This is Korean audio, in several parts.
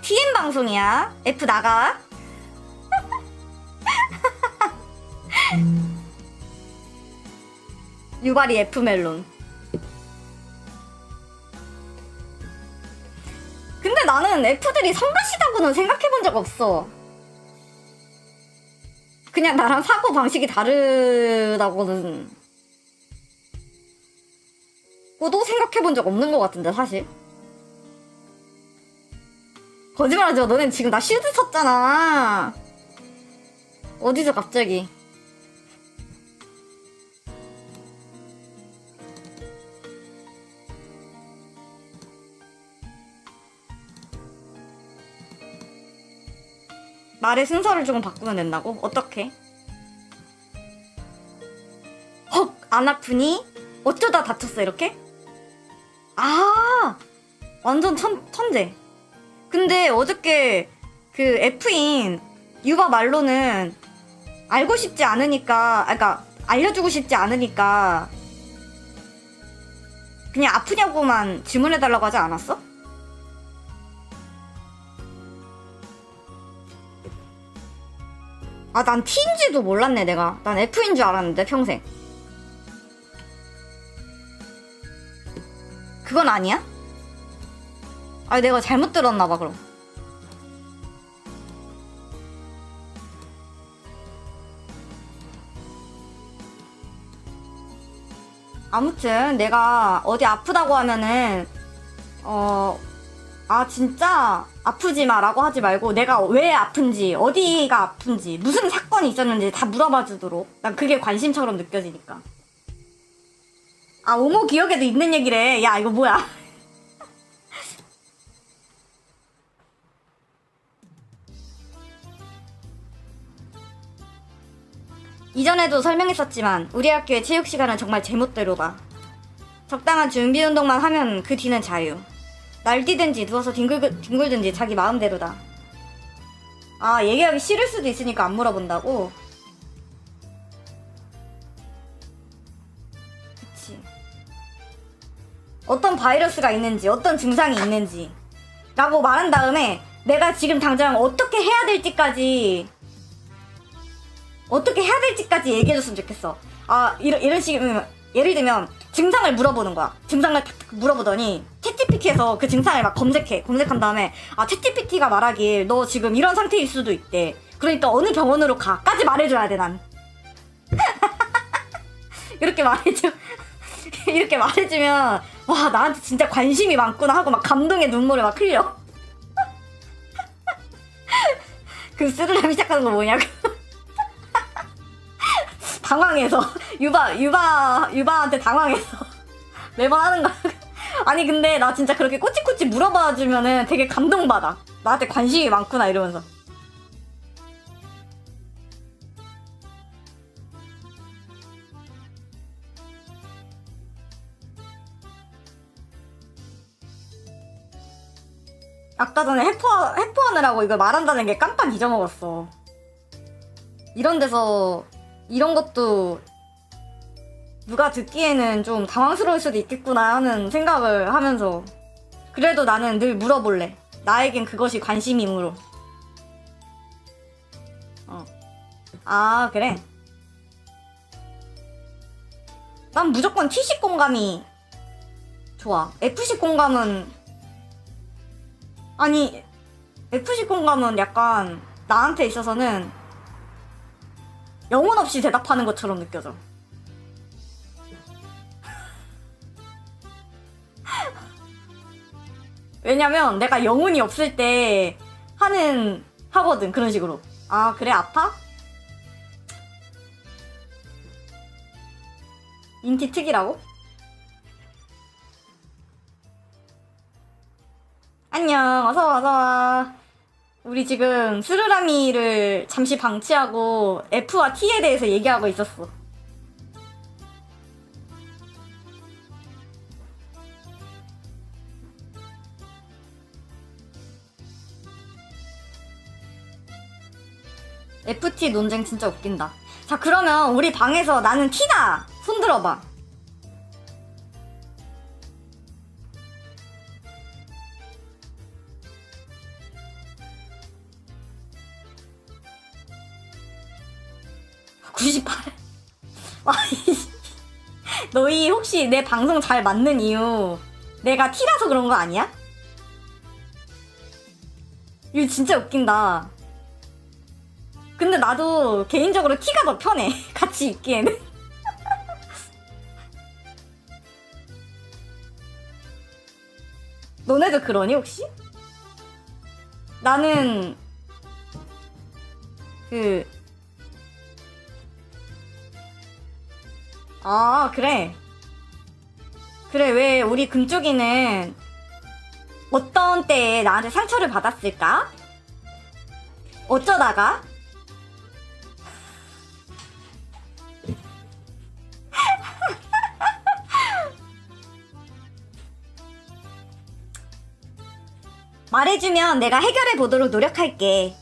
TM 방송이야. F 나가. 유발이 F 멜론. 근데 나는 F들이 성가시다고는 생각해본 적 없어. 그냥 나랑 사고 방식이 다르다고는 도 생각해본 적 없는 것 같은데 사실. 거짓말하지 마. 너넨 지금 나 쉴드 쳤잖아. 어디서 갑자기. 말의 순서를 조금 바꾸면 된다고? 어떻게? 헉! 안 아프니? 어쩌다 다쳤어 이렇게? 아! 완전 천재. 근데 어저께 그 F인 유바 말로는 알고 싶지 않으니까, 그러니까 알려주고 싶지 않으니까 그냥 아프냐고만 질문해달라고 하지 않았어? 아, 난 T인지도 몰랐네, 내가. 난 F인 줄 알았는데, 평생. 그건 아니야? 아, 내가 잘못 들었나봐, 그럼. 아무튼, 내가 어디 아프다고 하면은, 아, 진짜 아프지 마라고 하지 말고 내가 왜 아픈지, 어디가 아픈지, 무슨 사건이 있었는지 다 물어봐 주도록. 난 그게 관심처럼 느껴지니까. 아, 오모 기억에도 있는 얘기래. 야, 이거 뭐야. 이전에도 설명했었지만 우리 학교의 체육 시간은 정말 제멋대로다. 적당한 준비 운동만 하면 그 뒤는 자유. 날뛰든지 누워서 뒹굴든지 자기 마음대로다. 아, 얘기하기 싫을 수도 있으니까 안 물어본다고? 그치. 어떤 바이러스가 있는지, 어떤 증상이 있는지 라고 말한 다음에 내가 지금 당장 어떻게 해야 될지까지 얘기해줬으면 좋겠어. 아, 이런 식이면, 예를 들면 증상을 물어보는 거야. 증상을 탁 물어보더니 챗GPT에서 그 증상을 막 검색한 다음에, 아, 챗GPT가 말하길 너 지금 이런 상태일 수도 있대. 그러니까 어느 병원으로 가까지 말해줘야 돼. 난 이렇게 말해주면 와, 나한테 진짜 관심이 많구나 하고 막 감동의 눈물을 막 흘려. 그 스르륵 시작하는 거 뭐냐고. 당황해서. 유바한테 당황해서 매번 하는 거야. 아니, 근데 나 진짜 그렇게 꼬치꼬치 물어봐주면은 되게 감동받아. 나한테 관심이 많구나 이러면서. 아까 전에 해포하느라고 이걸 말한다는 게 깜빡 잊어먹었어. 이런 데서 이런 것도 누가 듣기에는 좀 당황스러울 수도 있겠구나 하는 생각을 하면서, 그래도 나는 늘 물어볼래. 나에겐 그것이 관심이므로. 아, 그래? 난 무조건 T식 공감이 좋아. F식 공감은, 아니, F식 공감은 약간 나한테 있어서는 영혼 없이 대답하는 것처럼 느껴져. 왜냐면 내가 영혼이 없을 때 하거든, 그런 식으로. 아, 그래? 아파? 인티 특이라고? 안녕, 어서와. 우리 지금 스르라미를 잠시 방치하고 F와 T에 대해서 얘기하고 있었어. FT 논쟁 진짜 웃긴다. 자, 그러면 우리 방에서 나는 T다! 손 들어봐. 98. 너희 혹시 내 방송 잘 맞는 이유 내가 T라서 그런 거 아니야? 이거 진짜 웃긴다. 근데 나도 개인적으로 T가 더 편해. 같이 있기에는. 너네도 그러니 혹시? 나는 그래. 그래, 왜 우리 금쪽이는 어떤 때에 나한테 상처를 받았을까? 어쩌다가? 말해주면 내가 해결해 보도록 노력할게.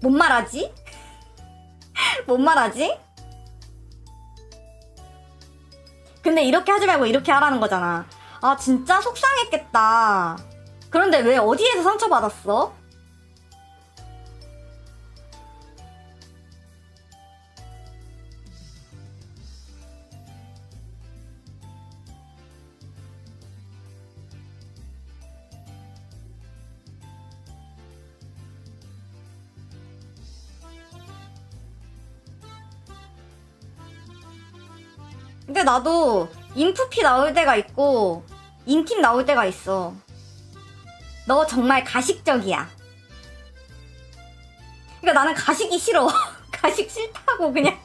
뭔 말하지? 뭔 말하지? 근데 이렇게 하지 말고 이렇게 하라는 거잖아. 아, 진짜 속상했겠다. 그런데 왜 어디에서 상처받았어? 근데 나도 인프피 나올 때가 있고 인팀 나올 때가 있어. 너 정말 가식적이야. 그러니까 나는 가식이 싫어. 가식 싫다고 그냥.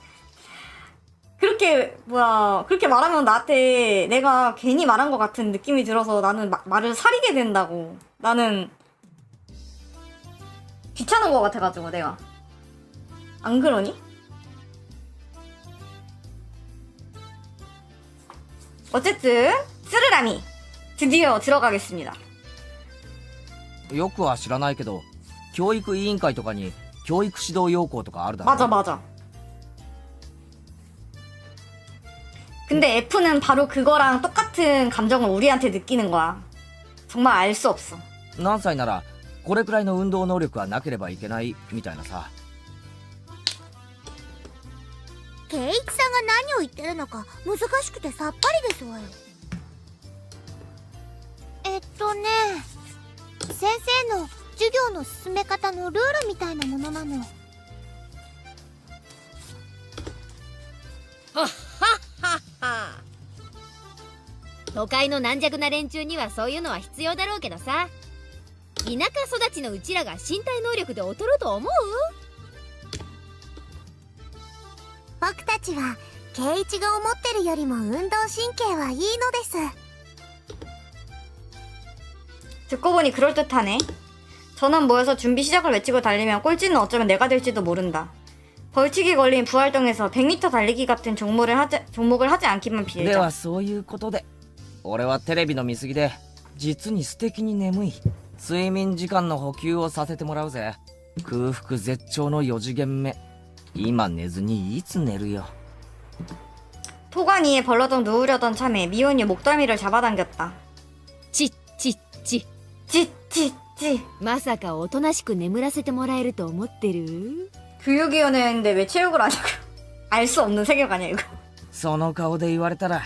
그렇게 말하면 나한테 내가 괜히 말한 것 같은 느낌이 들어서 나는 말을 사리게 된다고. 나는 귀찮은 것 같아가지고 내가. 안 그러니? 어쨌든 쓰르라미 드디어 들어가겠습니다. よくは知らないけど、教育委員会とかに教育指導要項とかあるだろ。 맞아. 근데 F는 바로 그거랑 똑같은 감정을 우리한테 느끼는 거야. 정말 알 수 없어. 何歳ならこれくらいの運動能力はなければいけないみたいなさ。圭一さんが何を言ってるのか難しくてさっぱりですわよ。先生の授業の進め方のルールみたいなものなの。はっはっはっは。都会の軟弱な連中にはそういうのは必要だろうけどさ、田舎育ちのうちらが身体能力で劣ると思う？僕たちは圭一が思ってるよりも運動神経はいいのです。 듣고 보니 그럴듯하네. 전원 모여서 준비 시작을 외치고 달리면 꼴찌는 어쩌면 내가 될지도 모른다. 벌칙이 걸린 부활동에서 100m 달리기 같은 종목을 하지 않기만 で 빌자. はそういうことで、俺はテレビの見過ぎで実に素敵に眠い。睡眠時間の補給をさせてもらうぜ。空腹絶頂の4次元目。今寝ずにいつ寝るよ。 토관이에 벌러덩 누우려던 참에 미혼이 목덜미를 잡아당겼다. ちっちっち。 찌찌찌. まさかおとなしく眠らせてもらえると思ってる？ 교육위원회인데 왜 체육을 하냐고. 알 수 없는 세계관이야 이거. その顔で言われたら、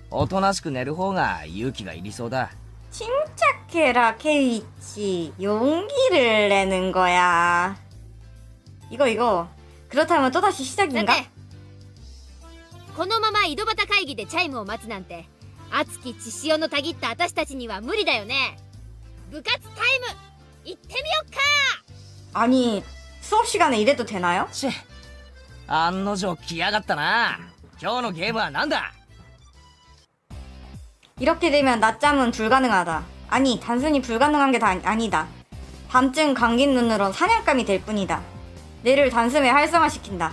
おとなしく寝る方が勇気がいりそうだ。 침착해라 케이치. 용기를 내는 거야. 이거. 그렇다면 또다시 さ 시작인가? て、このまま井戸端会議でチャイムを待つなんて熱き血潮のたぎった私たちには無理だよね。部活タイム行ってみよっか。 아니 수업 시간에 이래도 되나요? チェ、案の定来やがったな。今日のゲームは何だ？ 이렇게 되면 낮잠은 불가능하다. 아니 단순히 불가능한 게 아니다. 밤쯤 감긴 눈으론 사냥감이 될 뿐이다. 뇌를 단숨에 활성화시킨다.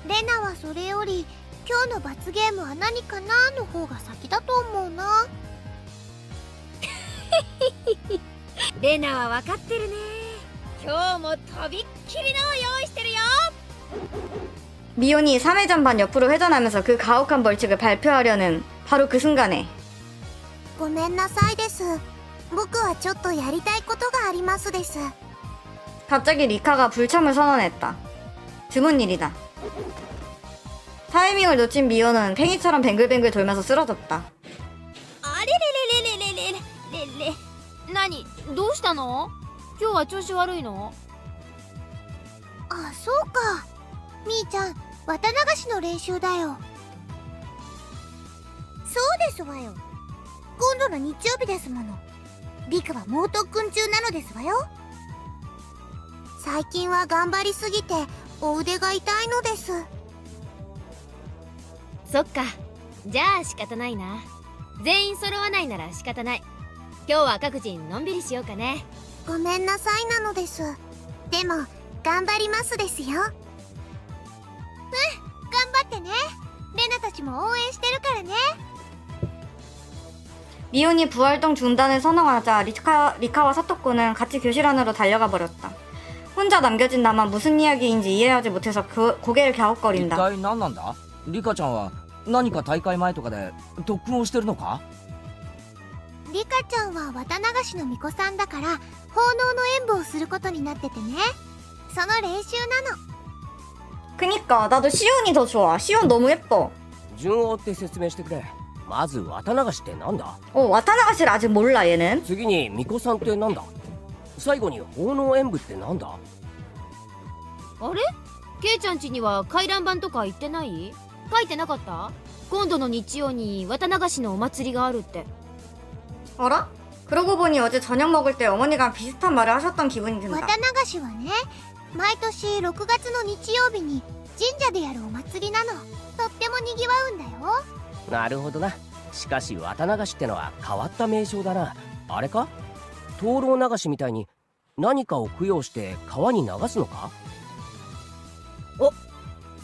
レナはそれより今日の罰ゲームは何かなの方が先だと思うな。レナは分かってるね。今日もとびっきりのを用意してるよ。 미온이 3회전 반 옆으로 회전하면서 그 가혹한 벌칙을 발표하려는 바로 그 순간에 ごめんなさいです。僕はちょっとやりたいことがありますです。 갑자기 리카가 불참을 선언했다. 드문 일이다. 타이밍을 놓친 미호는 팽이처럼 뱅글뱅글 돌면서 쓰러졌다. あれれれれれれれれれ何どうしたの？今日は調子悪いの？あ、そうか。みーちゃん、綿流しの練習だよ。そうですわよ。今度の日曜日ですもの。リカは猛特訓中なのですわよ。最近は頑張りすぎてお腕が痛いのです。そっか、じゃあ仕方ないな。全員揃わないなら仕方ない。今日は各人のんびりしようかね。ごめんなさいなのです。でも頑張りますですよ。頑張ってね。レナたちも応援してるからね。 미혼이 부활동 중단을 선언하자 리카와 사토코는 같이 교실 안으로 달려가 버렸다. 혼자 남겨진 나만 무슨 이야기인지 이해하지 못해서 고개를 一 갸웃거린다. 体何なんだ？リカちゃんは何か大会前とかで特訓をしてるのか？リカちゃんは綿流しの巫女さんだから奉納の演舞をすることになっててね。その練習なの。 그니까 나도 시온이 더 좋아. 시온 너무 예뻐. 順を追って説明してくれ。まず綿流しってなんだ？ 와타나가시를 아직 몰라 얘는. 次に巫女さんってなんだ？最後に奉納演舞ってなんだ？あれ？ケイちゃん家には回覧板とか言ってない？書いてなかった？今度の日曜に綿流しのお祭りがあるって。 어라? 그러고 보니 어제 저녁 먹을 때 어머니가 비슷한 말을 하셨던 기분이 든다. 綿流しはね、毎年6月の日曜日に神社でやるお祭りなの。とってもにぎわうんだよ。なるほどな。しかし綿流しってのは変わった名称だな。あれか？灯籠流しみたいに何かを供養して川に流すのか？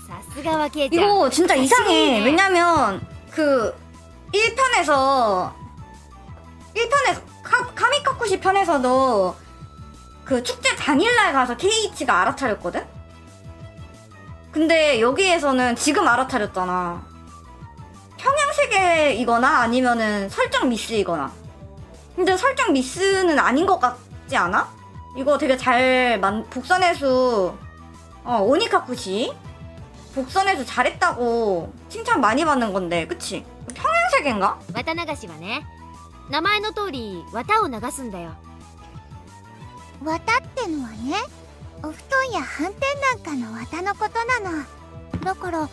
さすがはケイちゃん。 이거 진짜 이상해. 사실이네. 왜냐면 그 1편에서 카미카쿠시 편에서도 그 축제 당일날 가서 케이이치가 알아차렸거든? 근데 여기에서는 지금 알아차렸잖아. 평양세계이거나 아니면은 설정 미스이거나. 근데 설정 미스는 아닌 것 같지 않아? 이거 되게 복선회수 오니카쿠시 복선회수 잘했다고 칭찬 많이 받는 건데 그치? 평양세계인가? 綿流しはね、名前の通り綿を流すんだよ。綿ってのはね、お布団や斑点なんかの綿のことなの。だから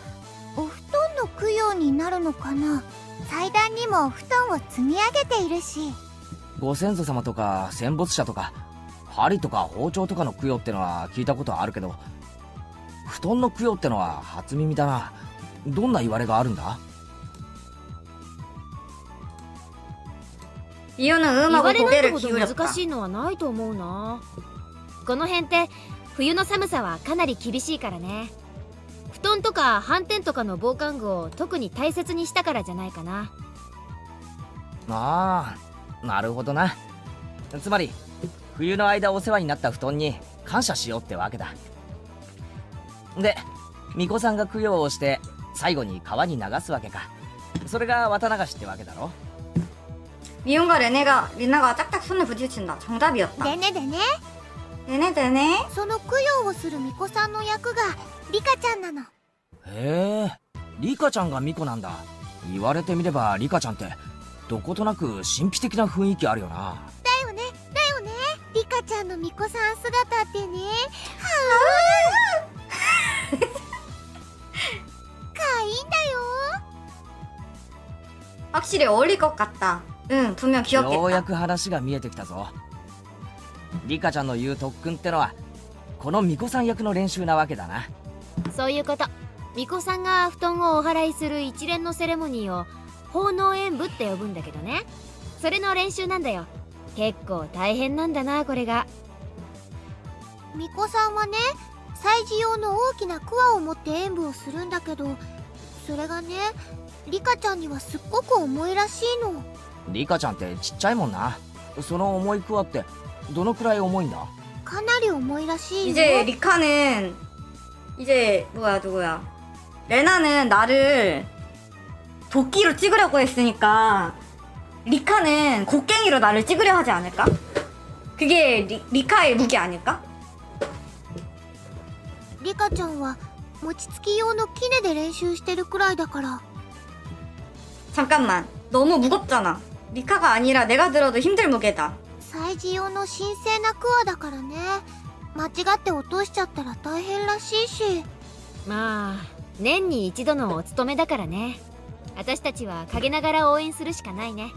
お布団の供養になるのかな。祭壇にもお布団を積み上げているし。ご先祖様とか戦没者とか針とか包丁とかの供養ってのは聞いたことあるけど、布団の供養ってのは初耳だな。どんな言われがあるんだ？ 이유는 言 음하고 われない 고개를 ほど 기울였다. 難しいのはないと思うな。この辺って冬の寒さはかなり厳しいからね。布団とか斑点とかの防寒具を特に大切にしたからじゃないかな。ああ、なるほどな。つまり冬の間お世話になった布団に感謝しようってわけだ。で、巫女さんが供養をして最後に川に流すわけか。それが綿流しってわけだろ。 미혼과 리나가 짝짝 손을 부딪힌다. 정답이었다. でねでね、 네네. その供養をする巫女さんの役がリカちゃんなの。へえ、リカちゃんが巫女なんだ。言われてみればリカちゃんってどことなく神秘的な雰囲気あるよな。だよね、だよね。リカちゃんの巫女さん姿ってね、かわいいんだよ。 확실히 어울릴 것 같다. 응, 분명 ようや 귀엽겠다. く話が見えてきたぞ。リカちゃんの言う特訓ってのはこの巫女さん役の練習なわけだな。そういうこと。巫女さんが布団をお祓いする一連のセレモニーを奉納演舞って呼ぶんだけどね。それの練習なんだよ。結構大変なんだな、これが。巫女さんはね、祭事用の大きな桑を持って演舞をするんだけど、それがね、リカちゃんにはすっごく重いらしいの。リカちゃんってちっちゃいもんな。その重いクワってどのくらい重いんだ？かなり重いらしいよ。 이제 리카는 이제 누구야? 레나는 나를 도끼로 찍으려고 했으니까 리카는 곡괭이로 나를 찍으려 하지 않을까? 그게 리카의 무기 아닐까? リカちゃんは餅つき用のキネで練習してるくらいだから。 잠깐만, 너무 무겁잖아. 리카가 아니라 내가 들어도 힘들 무게다. 催事用の神聖なクワだからね。間違って落としちゃったら大変らしいし。まあ年に一度のお勤めだからね。私たちは陰ながら応援するしかないね。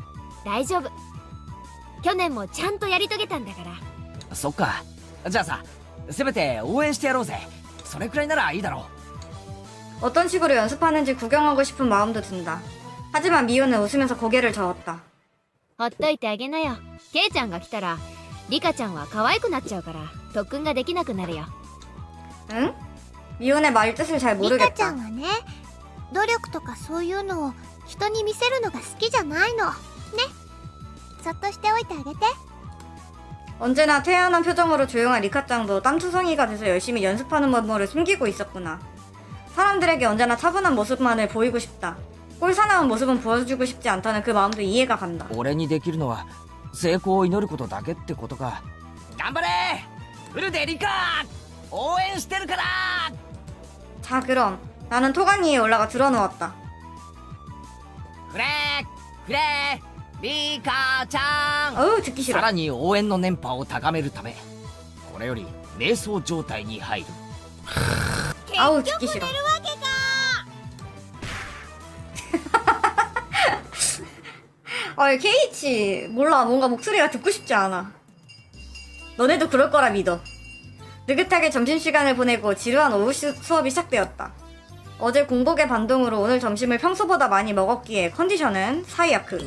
大丈夫。去年もちゃんとやり遂げたんだから。そっか。じゃあさ、せめて応援してやろうぜ。それくらいならいいだろう。 어떤 식으로 연습하는지 구경하고 싶은 마음도 든다. 하지만 미호는 웃으면서 고개를 저었다. ほっといてあげなよ。ケイちゃんが来たらリカちゃんは可愛くなっちゃうから特訓ができなくなるよ。 응? 미호의 말 뜻을 잘 リカちゃ 모르겠다. んはね、努力とかそういうのを人に見せるのが好きじゃないの。ね。そっとしておいてあげて。 언제나 태연한 표정으로 조용한 리카짱도 땀투성이가 돼서 열심히 연습하는 면모를 숨기고 있었구나. 사람들에게 언제나 차분한 모습만을 보이고 싶다. 꼴사나운 모습은 보여주고 싶지 않다는 그 마음도 이해가 간다. 俺にできるのは成功を祈ることだけってことか。頑張れウルデリカ、応援してるから。 자 그럼 나는 토간 위에 올라가 들어누웠다. フレリカちゃん。 어우 듣기 さ 싫어. らに応援の電波を高めるため、これより瞑想状態に入る。 아우 듣기 싫어. 아 KH 몰라, 뭔가 목소리가 듣고 싶지 않아. 너네도 그럴 거라 믿어. 느긋하게 점심시간을 보내고 지루한 오후 수업이 시작되었다. 어제 공복의 반동으로 오늘 점심을 평소보다 많이 먹었기에 컨디션은 사이아크.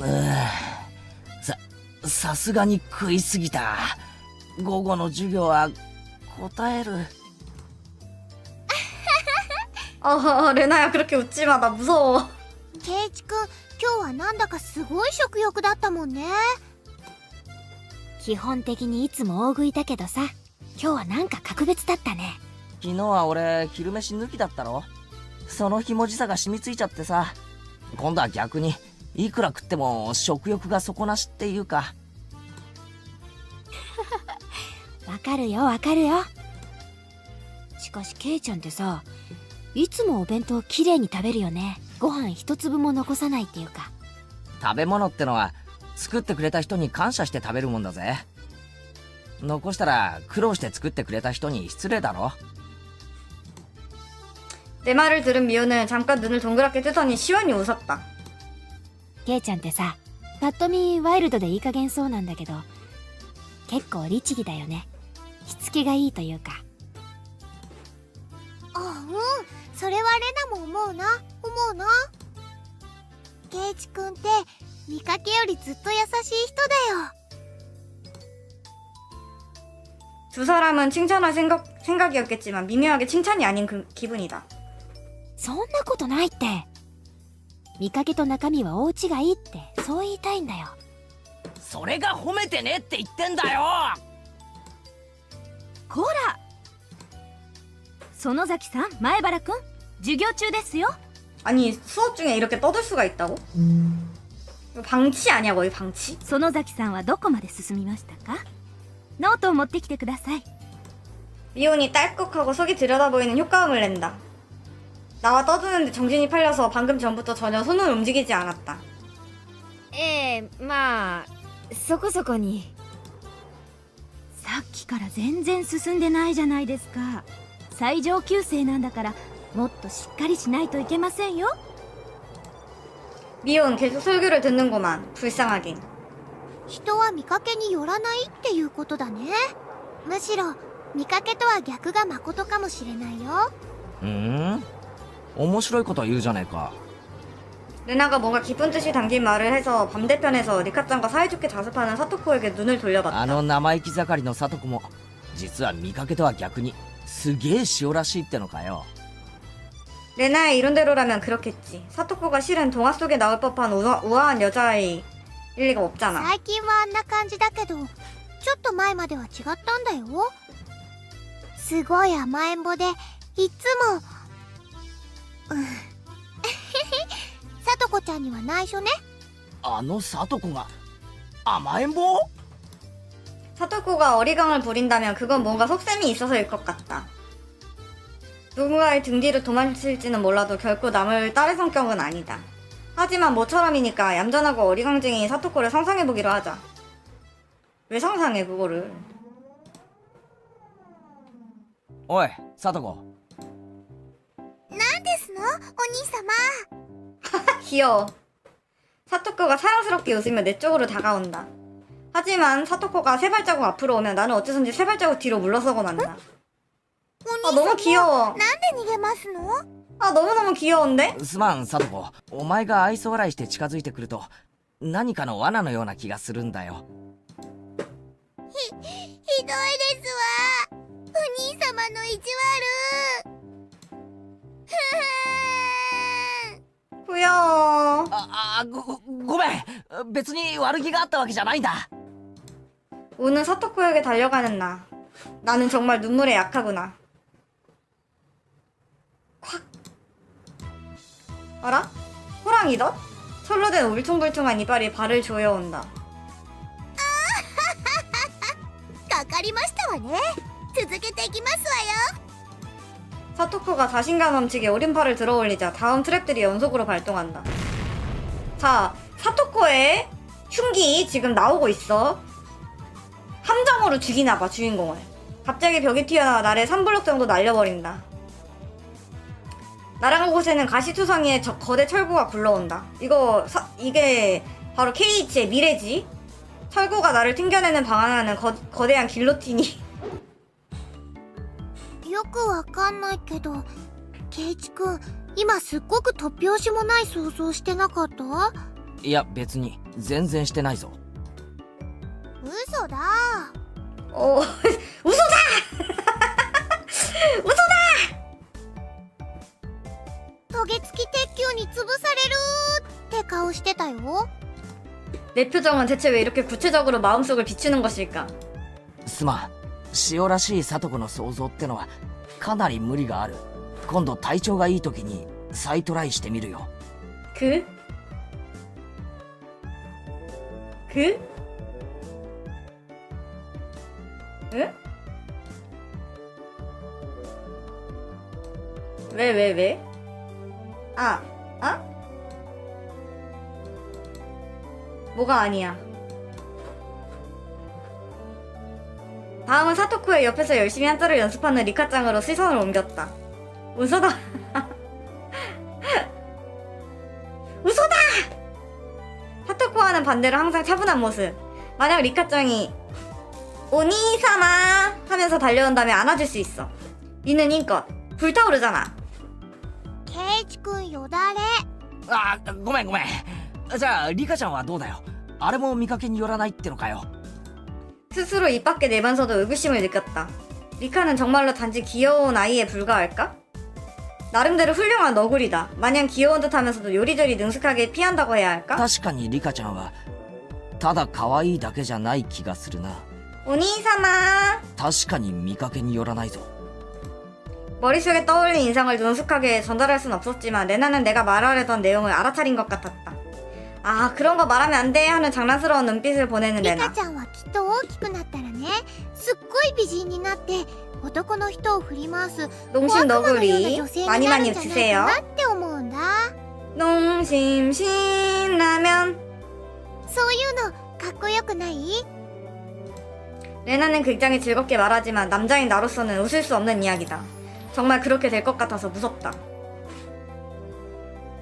さすがに食いすぎた。午後の授業は答える。 레나야 그렇게 웃지마, 나 무서워. ケイチくん、今日はなんだかすごい食欲だったもんね。基本的にいつも大食いだけどさ、今日はなんか格別だったね。昨日は俺昼飯抜きだったろ。そのひもじさが染みついちゃってさ、今度は逆にいくら食っても食欲が底なしっていうか。わかるよわかるよ。しかしケイちゃんってさ、いつもお弁当きれいに食べるよね。ご飯一粒も残さないっていうか。食べ物ってのは作ってくれた人に感謝して食べるもんだぜ。残したら苦労して作ってくれた人に失礼だろ。 내 말을 들은 미호는 잠깐 눈을 동그랗게 뜨더니 시원히 웃었다. ケイちゃんってさ、パッと見ワイルドでいい加減そうなんだけど、結構律儀だよね。しつけがいいというか。あ、うん、それはレナも思うな。ケイチくんって見かけよりずっと優しい人だよ。 두 사람은 칭찬할 생각이었겠지만 미묘하게 칭찬이 아닌 그 기분이다. そんなことないって。見かけと中身は大違いってそう言いたいんだよ。それが褒めてねって言ってんだよ。こら、園崎さん、前原くん、授業中ですよ。 아니 수업 중에 이렇게 떠들 수가 있다고? 이거 방치 아니야, 거의 방치? 園崎さんはどこまで進みましたか？ノートを持ってきてください。 미혼이 딸꾹하고 속이 들여다보이는 효과음을 낸다. 나와 떠드는데 정신이 팔려서 방금 전부터 전혀 손을 움직이지 않았다. まあそこそこに。さっきから全然進んでないじゃないですか。最上級生なんだからもっとしっかりしないといけませんよ。 미혼 계속 설교를 듣는구만. 불쌍하긴. 人は見かけによらないっていうことだね。むしろ見かけとは逆が誠かもしれないよ。面白いこと言うじゃねえか。 레나가 뭔가 깊은 뜻이 담긴 말을 해서 반대편에서 리카짱과 사이좋게 자습하는 사토코에게 눈을 돌려봤다. あの生意気盛りのサトコも実は見かけとは逆にすげえ塩らしいってのかよ。 레나의 이론대로라면 그렇겠지. 사토코가 실은 동화 속에 나올 법한 우아한 여자아이일 리가 없잖아. 最近はあんな感じだけど、ちょっと前までは違ったんだよ。すごい甘えん坊で、いつもさとこちゃんには内緒ね。あのサトコが甘えん坊 사토코가 어리광을 부린다면 그건 뭔가 속셈이 있어서일 것 같다. 누군가의 등 뒤로 도망칠지는 몰라도 결코 남을 딸의 성격은 아니다. 하지만 모처럼이니까 얌전하고 어리광쟁이 사토코를 상상해보기로 하자. 왜 상상해 그거를? おいサトコ何ですのお兄様。 귀여워. 사토코가 사랑스럽게 웃으며 내 쪽으로 다가온다. 하지만 사토코가 세 발자국 앞으로 오면 나는 어째선지 세 발자국 뒤로 물러서고 만다. お 아 너무 귀여워. なんで逃げますの？ 아 너무너무 귀여운데? すまんサトコお前が愛想笑いして近づいてくると何かの罠のような気がするんだよひどいですわ。お兄様の意地悪。ふ 귀여워. ごめん別に悪気があったわけじゃないんだ 우는 사토코에게 달려가는 나. 나는 정말 눈물에 약하구나. 콱. 알아? 호랑이다? 철로 된 울퉁불퉁한 이빨이 발을 조여온다. かかりましたわね。続けていきますわよ。 사토코가 자신감 넘치게 오른팔을 들어올리자 다음 트랩들이 연속으로 발동한다. 자, 사토코의 흉기 지금 나오고 있어. 함정으로 죽이나봐 주인공을. 갑자기 벽이 튀어나와 나를 3블록 정도 날려버린다. 날아간 곳에는 가시투성이의 거대 철구가 굴러온다. 이게 바로 KH의 미래지. 철구가 나를 튕겨내는 방황하는 거대한 길로틴이. よくわかんないけど、ケイチ君、今すっごく突拍子もない想像してなかった？いや別に全然してないぞ嘘だ。 웃어다! 웃어다! トゲ付き鉄球に潰されるって顔してたよ。 내 표정은 대체 왜 이렇게 구체적으로 마음속을 비추는 것일까? すまん塩らしいサトコの想像ってのはかなり無理がある今度体調がいい時に再トライしてみるよ 그? 응? 왜? 뭐가 아니야. 다음은 사토코의 옆에서 열심히 한자를 연습하는 리카짱으로 시선을 옮겼다. 웃어다! 웃어다! 사토코와는 반대로 항상 차분한 모습. 만약 리카짱이 오니사마 하면서 달려온다면 안아줄 수 있어. 니는 인껏 불타오르잖아. ケイチ君よだれ。あごめんじゃあリカちゃんはどうだよあれも見かけによらないってのかよ 스스로 입 밖에 내면서도 의구심을 느꼈다. 리카는 정말로 단지 귀여운 아이에 불과할까? 나름대로 훌륭한 너구리다. 마냥 귀여운 듯하면서도 요리조리 능숙하게 피한다고 해야 할까? 確かにリカちゃんはただ可愛いだけじゃない気がするな 오니사마. 確かに見かけによらないぞ 머릿속에 떠올린 인상을 능숙하게 전달할 순 없었지만 레나는 내가 말하려던 내용을 알아차린 것 같았다. 아 그런 거 말하면 안 돼 하는 장난스러운 눈빛을 보내는 リカ 레나. ちゃんはきっと大きくなったらね、すっごい美人になって男の人を振り回す 농심 のような 너구리 女性に 많이 なる 많이 んじゃない 드세요. かなって思うんだ。 농심 신라면. そういうのかっこよくない？ 레나는 굉장히 즐겁게 말하지만 남자인 나로서는 웃을 수 없는 이야기다. 정말 그렇게 될 것 같아서 무섭다.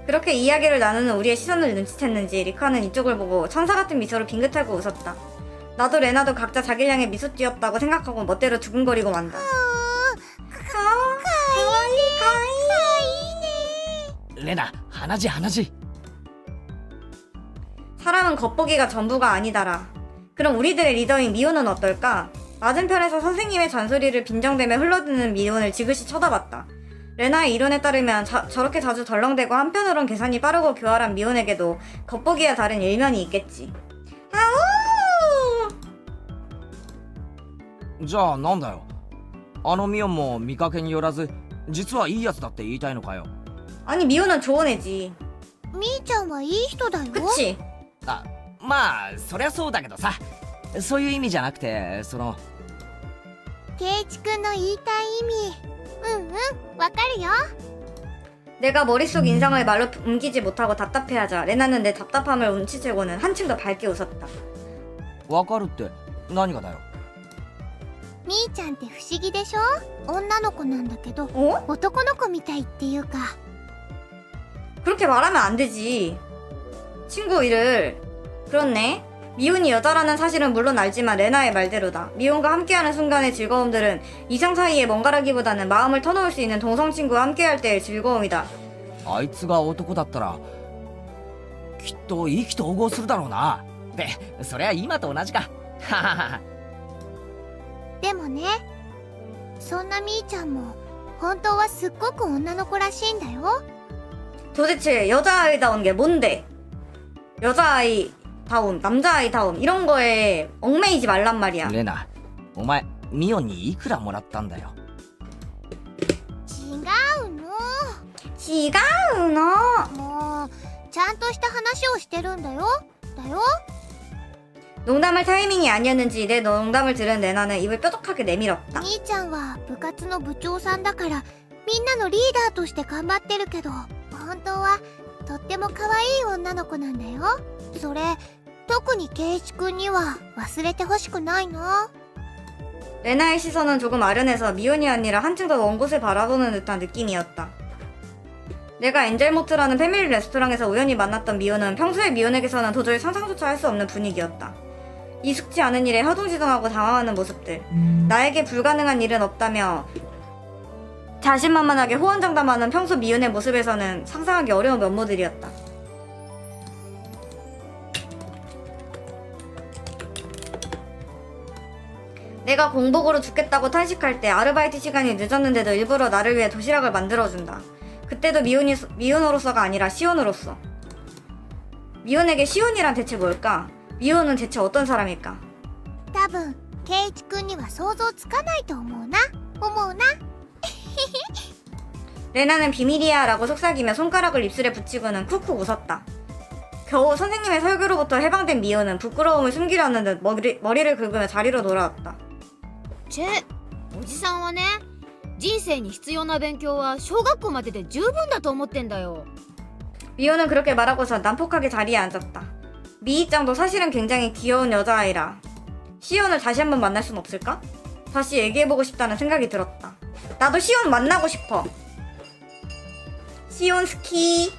그렇게 이야기를 나누는 우리의 시선을 눈치챘는지 리카는 이쪽을 보고 천사 같은 미소로 빙긋하고 웃었다. 나도 레나도 각자 자기를 향해 미소 띄었다고 생각하고 멋대로 두근거리고 만다. 레나 하나지 사람은 겉보기가 전부가 아니다라. 그럼 우리들의 리더인 미호는 어떨까? 맞은편에서 선생님의 잔소리를 빈정대며 흘러드는 미호를 지그시 쳐다봤다. 레나의 이론에 따르면 저렇게 자주 덜렁대고 한편으론 계산이 빠르고 교활한 미혼에게도 겉보기와 다른 일면이 있겠지. 아우! じゃあなんだよあのミオンも見かけによらず実はいいやつだって言いたいのかよ 아니 미호는 좋은 애지. みーちゃんはいい人だよ。 그치? まあそりゃそうだけどさ、そういう意味じゃなくて、その圭一くんの言いたい意味、わかるよ。 내가 머릿속 인상을 말로 옮기지 못하고 답답해하자 레나는 내 답답함을 움츠채고는 한층 더 밝게 웃었다. わかるって何がだよ。みーちゃんって不思議でしょ。女の子なんだけど 어? 男の子みたいっていうか。 그렇게 말하면 안 되지. 친구 이를. 그렇네. 미혼이 여자라는 사실은 물론 알지만 레나의 말대로다. 미혼과 함께하는 순간의 즐거움들은 이성 사이에 뭔가라기보다는 마음을 터놓을 수 있는 동성 친구와 함께할 때의 즐거움이다. あいつが男だったらきっと意気投合するだろうな。で、そりゃ今と同じか。ははは。でもね、そんなみーちゃんも本当はすっごく女の子らしいんだよ。 도대체 여자아이다운 게 뭔데? 여자아이다움, 남자아이다움 이런 거에 얽매이지 말란 말이야. レナ、お前ミオンにいくらもらったんだよ。違うの。 지가우너. もうちゃんとした話をしてるんだよ。 농담할 타이밍이 아니었는지 내 농담을 들은 레나는 입을 뾰족하게 내밀었다. 兄ちゃんは部活の部長さんだからみんなのリーダーとして頑張ってるけど、本当はとっても可愛い女の子なんだよ。それ特に圭一くんには忘れてほしくないな。 레나의 시선은 조금 아련해서 미혼이 아니라 한층 더 먼 곳을 바라보는 듯한 느낌이었다. 내가 엔젤모트라는 패밀리 레스토랑에서 우연히 만났던 미혼은 평소에 미혼에게서는 도저히 상상조차 할 수 없는 분위기였다. 익숙지 않은 일에 허둥지둥하고 당황하는 모습들, 나에게 불가능한 일은 없다며 자신만만하게 호언장담하는 평소 미혼의 모습에서는 상상하기 어려운 면모들이었다. 내가 공복으로 죽겠다고 탄식할 때 아르바이트 시간이 늦었는데도 일부러 나를 위해 도시락을 만들어준다. 그때도 미혼으로서가 아니라 시혼으로서. 미혼에게 시혼이란 대체 뭘까? 미혼은 대체 어떤 사람일까? 多分圭一くんには想像つかないと思うな。 레나는 비밀이야 라고 속삭이며 손가락을 입술에 붙이고는 쿡쿡 웃었다. 겨우 선생님의 설교로부터 해방된 미호는 부끄러움을 숨기려는 듯 머리를 긁으며 자리로 돌아왔다. チェ、おじさんはね、人生に必要な勉強は小学校までで十分だと思ってんだよ。 미호는 그렇게 말하고서 난폭하게 자리에 앉았다. 미희짱도 사실은 굉장히 귀여운 여자아이라 시온을 다시 한번 만날 순 없을까? 다시 얘기해보고 싶다는 생각이 들었다. 나도 시온 만나고 싶어. 시온 스키.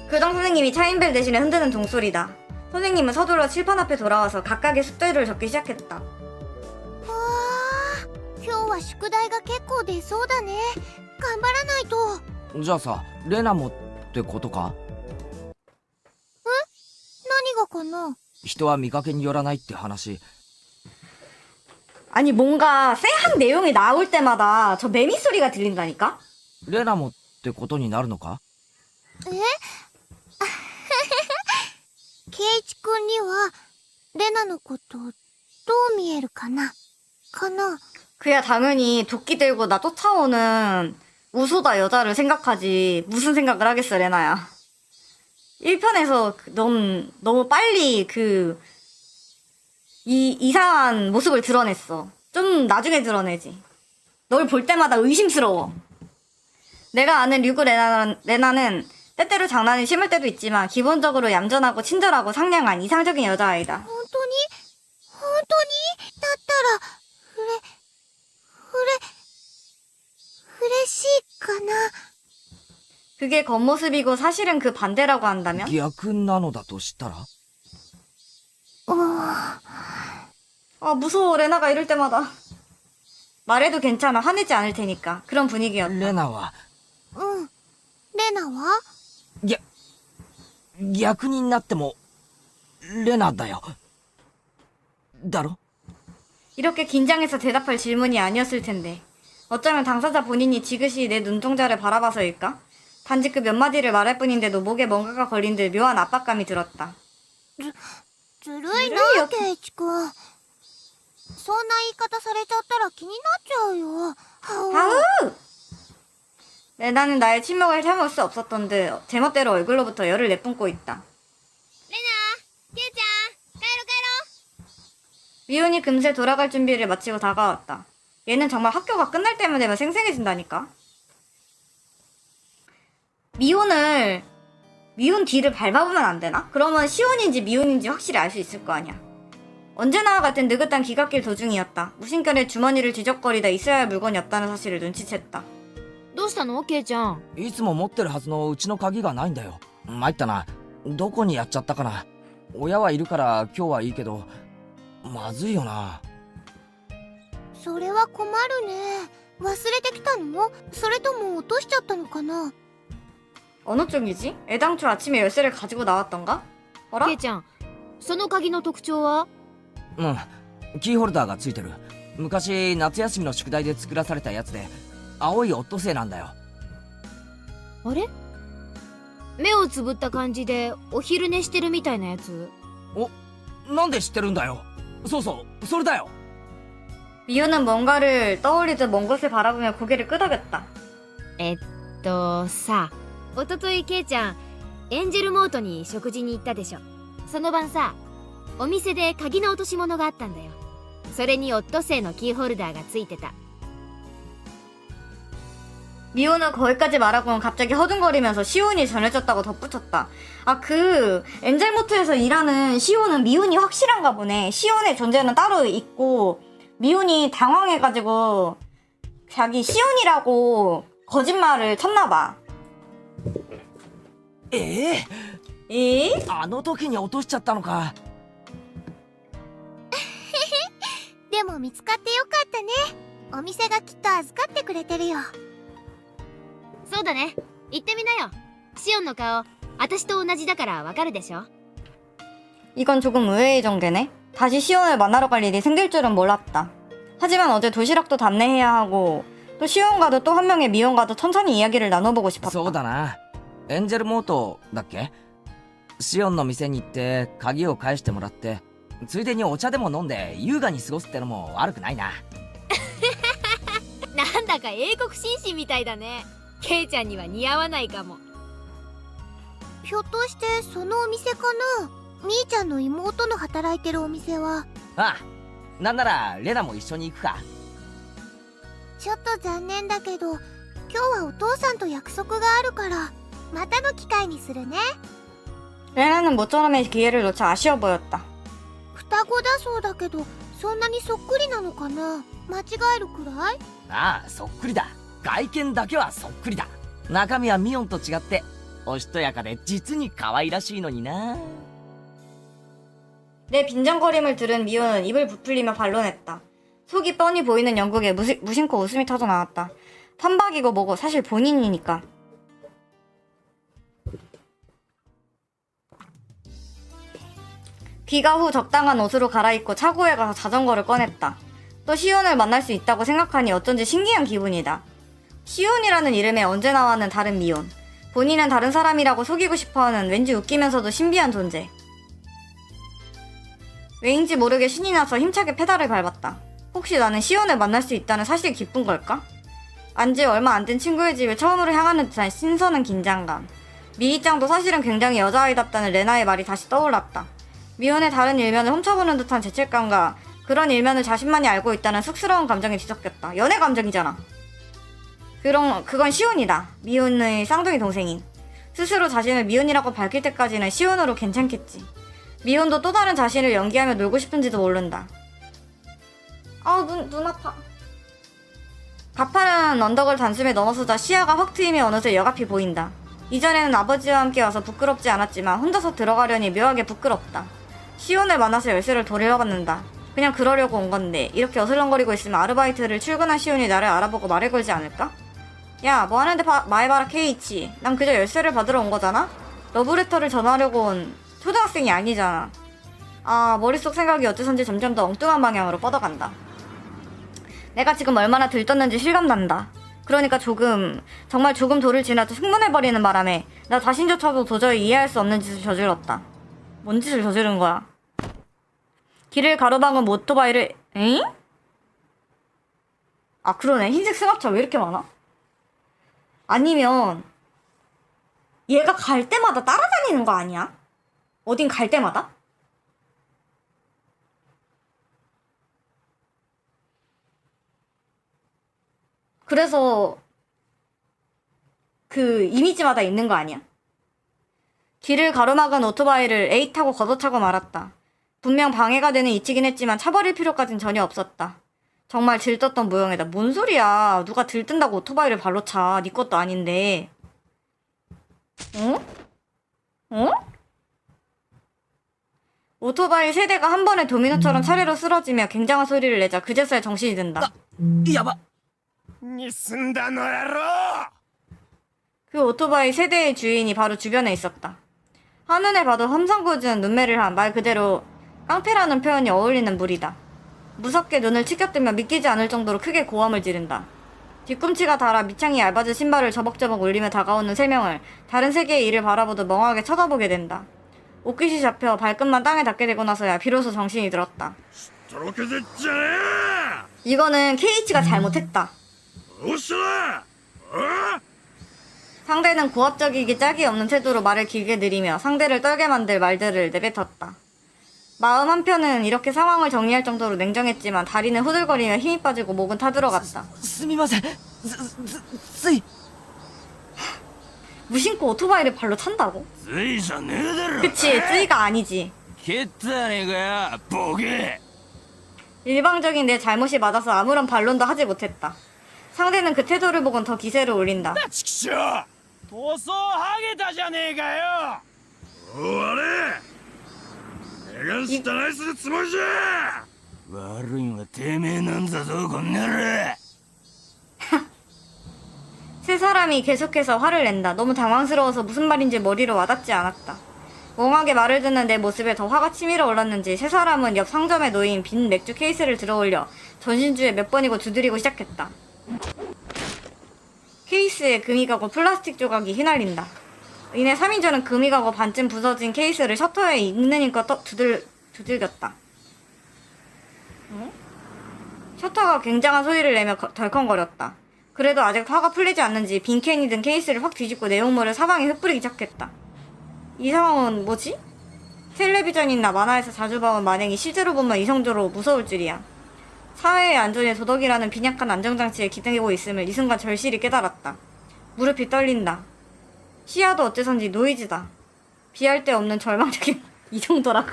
교장 선생님이 차인벨 대신에 흔드는 종소리다. 선생님은 서둘러 칠판 앞에 돌아와서 각각의 숙제를 적기 시작했다. わあ、今日は宿題が結構出そうだね。頑張らないと。じゃあさ、レナもってことか？何がかな。人は見かけによらないって話。 아니 뭔가 쎄한 내용이 나올 때마다 저 매미 소리가 들린다니까? レナもってことになるのか？圭一くんにはレナのことどう見えるかな。 그야 당연히 도끼 들고 나 쫓아오는 우소다 여자를 생각하지 무슨 생각을 하겠어 레나야. 1편에서 너무 빨리 이상한 모습을 드러냈어. 좀 나중에 드러내지. 널 볼 때마다 의심스러워. 내가 아는 류구 레나는 때때로 장난이 심할 때도 있지만 기본적으로 얌전하고 친절하고 상냥한 이상적인 여자아이다. 本当にだったら嬉しいかな。 그게 겉모습이고 사실은 그 반대라고 한다면? 逆なのだとしたら？ 아 무서워 레나가 이럴 때마다. 말해도 괜찮아 화내지 않을 테니까. 그런 분위기였다. レナはレナは逆になってもレナだよ。だろ？ 이렇게 긴장해서 대답할 질문이 아니었을 텐데. 어쩌면 당사자 본인이 지그시 내 눈동자를 바라봐서일까? 단지 그 몇 마디를 말할 뿐인데도 목에 뭔가가 걸린 듯 묘한 압박감이 들었다. ずるいな圭一くん。そんな言い方されちゃったら気になっちゃうよ。 아우! 레나는 나의 침묵을 참을 수 없었던 듯 제멋대로 얼굴로부터 열을 내뿜고 있다. 미혼이 금세 돌아갈 준비를 마치고 다가왔다. 얘는 정말 학교가 끝날 때만 되면 생생해진다니까. 미혼 뒤를 밟아보면 안 되나? 그러면 시온인지 미혼인지 확실히 알 수 있을 거 아니야. 언제나와 같은 느긋한 기갓길 도중이었다. 무심결에 주머니를 뒤적거리다 있어야 할 물건이 없다는 사실을 눈치챘다. どうしたのケイちゃん。いつも持ってるはずのうちの鍵がないんだよ。参ったな。どこにやっちゃったかな。親はいるから今日はいいけど、まずいよな。それは困るね。忘れてきたの？それとも落としちゃったのかな？ 어느 쪽이지? 애당초 아침에 열쇠를 가지고 나왔던가? 어라? ケイちゃん、その鍵の特徴は？うん。キーホルダーがついてる。昔夏休みの宿題で作らされたやつで、青いオットセイなんだよ。あれ？目をつぶった感じでお昼寝してるみたいなやつ。なんで知ってるんだよ。そうそう、それだよ。 미호는 뭔가를 떠올리듯 먼 곳을 바라보며 고개를 끄덕였다. さ、おとといケイちゃん、エンジェルモートに食事に行ったでしょ。その晩さ、お店で鍵の落とし物があったんだよ。それにオットセイのキーホルダーがついてた。 미호는 거기까지 말하고는 갑자기 허둥거리면서 시온이 전해졌다고 덧붙였다. 아, 엔젤모트에서 일하는 시온은 미혼이 확실한가 보네. 시온의 존재는 따로 있고, 미혼이 당황해가지고, 자기 시온이라고 거짓말을 쳤나봐. ええ 에? あの時に落としちゃったのか。でも見つかってよかったね。お店がきっと預かってくれてるよ。そうだね。行ってみなよ。シオンの顔、私と同じだからわかるでしょ。 이건 조금 의외의 정도네. 다시 시온을 만나러 갈 일이 생길 줄은 몰랐다. 하지만 어제 도시락도 답례해야 하고, 또 시온과도 또 한 명의 미혼과도 천천히 이야기를 나눠보고 싶었다. そうだな。エンジェルモートだっけ。シオンの店に行って鍵を返してもらって、ついでにお茶でも飲んで優雅に過ごすってのも悪くないな。なんだか英国紳士みたいだね。ケイちゃんには似合わないかも。ひょっとしてそのお店かな？みーちゃんの妹の働いてるお店は。ああ、なんならレナも一緒に行くか。ちょっと残念だけど、今日はお父さんと約束があるから、またの機会にするね。 레나는 모처럼의 기회를 놓쳐 아쉬워 보였다. 双子だそうだけど、そんなにそっくりなのかな？間違えるくらい？ああ、そっくりだ。外見だけはそっくりだ。中身はミオンと違っておしとやかで実に可愛らしいのにな。 내 빈정거림을 들은 미호는 입을 부풀리며 반론했다. 속이 뻔히 보이는 영국에 무심코 웃음이 터져 나왔다. 판박이고 뭐고 사실 본인이니까. 귀가 후 적당한 옷으로 갈아입고 차고에 가서 자전거를 꺼냈다. 또 시온을 만날 수 있다고 생각하니 어쩐지 신기한 기분이다. 시온이라는 이름에 언제나와는 다른 미혼. 본인은 다른 사람이라고 속이고 싶어하는 왠지 웃기면서도 신비한 존재. 왜인지 모르게 신이 나서 힘차게 페달을 밟았다. 혹시 나는 시온을 만날 수 있다는 사실이 기쁜 걸까? 안지 얼마 안 된 친구의 집에 처음으로 향하는 듯한 신선한 긴장감. 미희짱도 사실은 굉장히 여자아이답다는 레나의 말이 다시 떠올랐다. 미혼의 다른 일면을 훔쳐보는 듯한 죄책감과 그런 일면을 자신만이 알고 있다는 쑥스러운 감정이 뒤섞였다. 연애 감정이잖아. 그건 시온이다. 미혼의 쌍둥이 동생인. 스스로 자신을 미혼이라고 밝힐 때까지는 시온으로 괜찮겠지. 미혼도 또 다른 자신을 연기하며 놀고 싶은지도 모른다. 눈 아파. 가파른 언덕을 단숨에 넘어서자 시야가 확 트이며 어느새 역 앞이 보인다. 이전에는 아버지와 함께 와서 부끄럽지 않았지만 혼자서 들어가려니 묘하게 부끄럽다. 시온을 만나서 열쇠를 돌려받는다. 그냥 그러려고 온 건데 이렇게 어슬렁거리고 있으면 아르바이트를 출근한 시온이 나를 알아보고 말을 걸지 않을까? 야, 뭐 하는데 말해봐라 케이치. 난 그저 열쇠를 받으러 온 거잖아? 러브레터를 전하려고 온 초등학생이 아니잖아. 아, 머릿속 생각이 어째선지 점점 더 엉뚱한 방향으로 뻗어간다. 내가 지금 얼마나 들떴는지 실감난다. 그러니까 정말 조금 도를 지나쳐 흥분해버리는 바람에 나 자신조차도 도저히 이해할 수 없는 짓을 저질렀다. 뭔 짓을 저지른 거야? 길을 가로막은 오토바이를... 에잉? 아, 그러네. 흰색 승합차 왜 이렇게 많아? 아니면 얘가 갈 때마다 따라다니는 거 아니야? 어딘 갈 때마다? 그래서 그 이미지마다 있는 거 아니야? 길을 가로막은 오토바이를 에이 타고 걷어차고 말았다. 분명 방해가 되는 이치긴 했지만 차버릴 필요까진 전혀 없었다. 정말 들떴던 모양이다. 뭔 소리야. 누가 들뜬다고 오토바이를 발로 차. 네 것도 아닌데. 어? 어? 오토바이 세 대가 한 번에 도미노처럼 차례로 쓰러지며 굉장한 소리를 내자 그제서야 정신이 든다. やば盗んだのやろ 그 오토바이 세 대의 주인이 바로 주변에 있었다. 한눈에 봐도 험상궂은 눈매를 한 말 그대로 깡패라는 표현이 어울리는 무리다. 무섭게 눈을 치켜뜨며 믿기지 않을 정도로 크게 고함을 지른다. 뒤꿈치가 닳아 밑창이 얇아진 신발을 저벅저벅 올리며 다가오는 세 명을 다른 세계의 이를 바라보듯 멍하게 쳐다보게 된다. 옷깃이 잡혀 발끝만 땅에 닿게 되고 나서야 비로소 정신이 들었다. とろけてっじゃね 이거는 KH가 잘못했다. えどうしたら 상대는 고압적이기 짝이 없는 태도로 말을 길게 들이며 상대를 떨게 만들 말들을 내뱉었다. 마음 한편은 이렇게 상황을 정리할 정도로 냉정했지만 다리는 후들거리며 힘이 빠지고 목은 타들어갔다. すみませんつい 무심코 오토바이를 발로 찬다고? ついじゃねえだろ 그치, 쯔이가 아니지. 蹴ったねえかよボケ 일방적인 내 잘못이 맞아서 아무런 반론도 하지 못했다. 상대는 그 태도를 보곤 더 기세를 올린다. ちくしょう塗装剥げたじゃねえかよおあれ目が下ないするつもりじゃ悪いのはてめえなんだぞこんなら 세 사람이 계속해서 화를 낸다. 너무 당황스러워서 무슨 말인지 머리로 와닿지 않았다. 멍하게 말을 듣는 내 모습에 더 화가 치밀어 올랐는지 세 사람은 옆 상점에 놓인 빈 맥주 케이스를 들어올려 전신주에 몇 번이고 두드리고 시작했다. 케이스에 금이 가고 플라스틱 조각이 휘날린다. 이내 3인조는 금이 가고 반쯤 부서진 케이스를 셔터에 있는 힘껏 두들겼다. 어? 셔터가 굉장한 소리를 내며 덜컹거렸다. 그래도 아직 화가 풀리지 않는지 빈 캔이 든 케이스를 확 뒤집고 내용물을 사방에 흩뿌리기 시작했다. 이 상황은 뭐지? 텔레비전이나 만화에서 자주 봐온 만행이 실제로 보면 이성적으로 무서울 줄이야. 사회의 안전에 도덕이라는 빈약한 안정장치에 기대고 있음을 이 순간 절실히 깨달았다. 무릎이 떨린다. 시야도 어째선지 노이즈다. 비할 데 없는 절망적인 이 정도라고.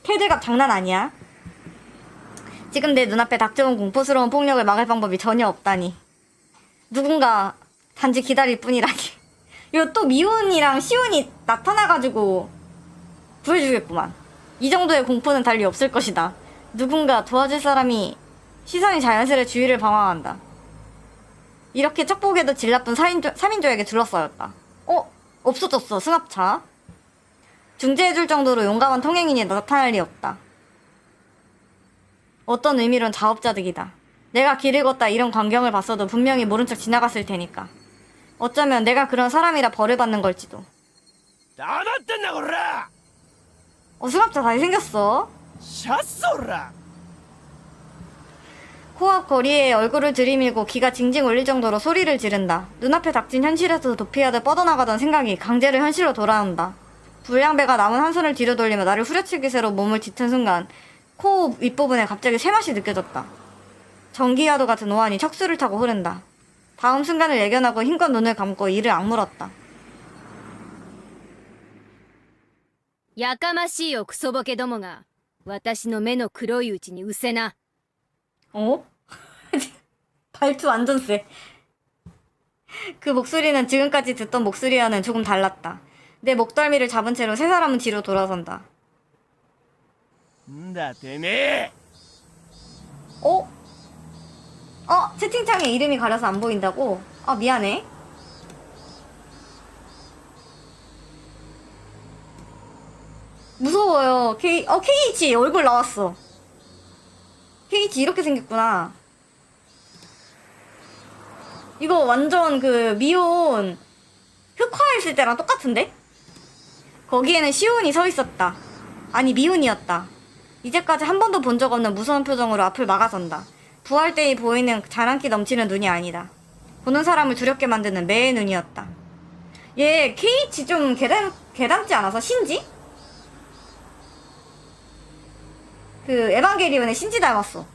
캐들갑 장난 아니야. 지금 내 눈앞에 닥쳐온 공포스러운 폭력을 막을 방법이 전혀 없다니. 누군가 단지 기다릴 뿐이라니. 이거 또 미운이랑 시운이 나타나가지고 구해주겠구만. 이 정도의 공포는 달리 없을 것이다. 누군가 도와줄 사람이 시선이 자연스레 주위를 방황한다. 이렇게 척보게도 질 나쁜 3인조에게 둘러싸였다. 없어졌어 승합차. 중재해줄 정도로 용감한 통행인이 나타날 리 없다. 어떤 의미론 자업자득이다. 내가 길을 걷다 이런 광경을 봤어도 분명히 모른 척 지나갔을 테니까. 어쩌면 내가 그런 사람이라 벌을 받는 걸지도. 黙ってんなこら 승합차 잘생겼어. シャッソラ 코앞 거리에 얼굴을 들이밀고 귀가 징징 울릴 정도로 소리를 지른다. 눈앞에 닥친 현실에서 도피하듯 뻗어나가던 생각이 강제로 현실로 돌아온다. 불량배가 남은 한 손을 뒤로 돌리며 나를 후려칠 기세로 몸을 딛은 순간 코 윗부분에 갑자기 쇠맛이 느껴졌다. 전기야도 같은 오한이 척수를 타고 흐른다. 다음 순간을 예견하고 힘껏 눈을 감고 이를 악물었다. やかましいよクソボケどもが私の目の黒いうちにうせな 어? 발투 완전 쎄. 그 목소리는 지금까지 듣던 목소리와는 조금 달랐다. 내 목덜미를 잡은 채로 세 사람은 뒤로 돌아선다. んだてめえ 채팅창에 이름이 가려서 안 보인다고? 미안해. 무서워요. KH 얼굴 나왔어. KH 이렇게 생겼구나. 이거 완전 그 미혼 흑화했을 때랑 똑같은데? 거기에는 시온이 서 있었다. 아니 미혼이었다. 이제까지 한 번도 본 적 없는 무서운 표정으로 앞을 막아선다. 부할 때에 보이는 자랑기 넘치는 눈이 아니다. 보는 사람을 두렵게 만드는 매의 눈이었다. 얘 KH 좀 개닮지 않아서? 신지? 그 에반게리온의 신지 닮았어.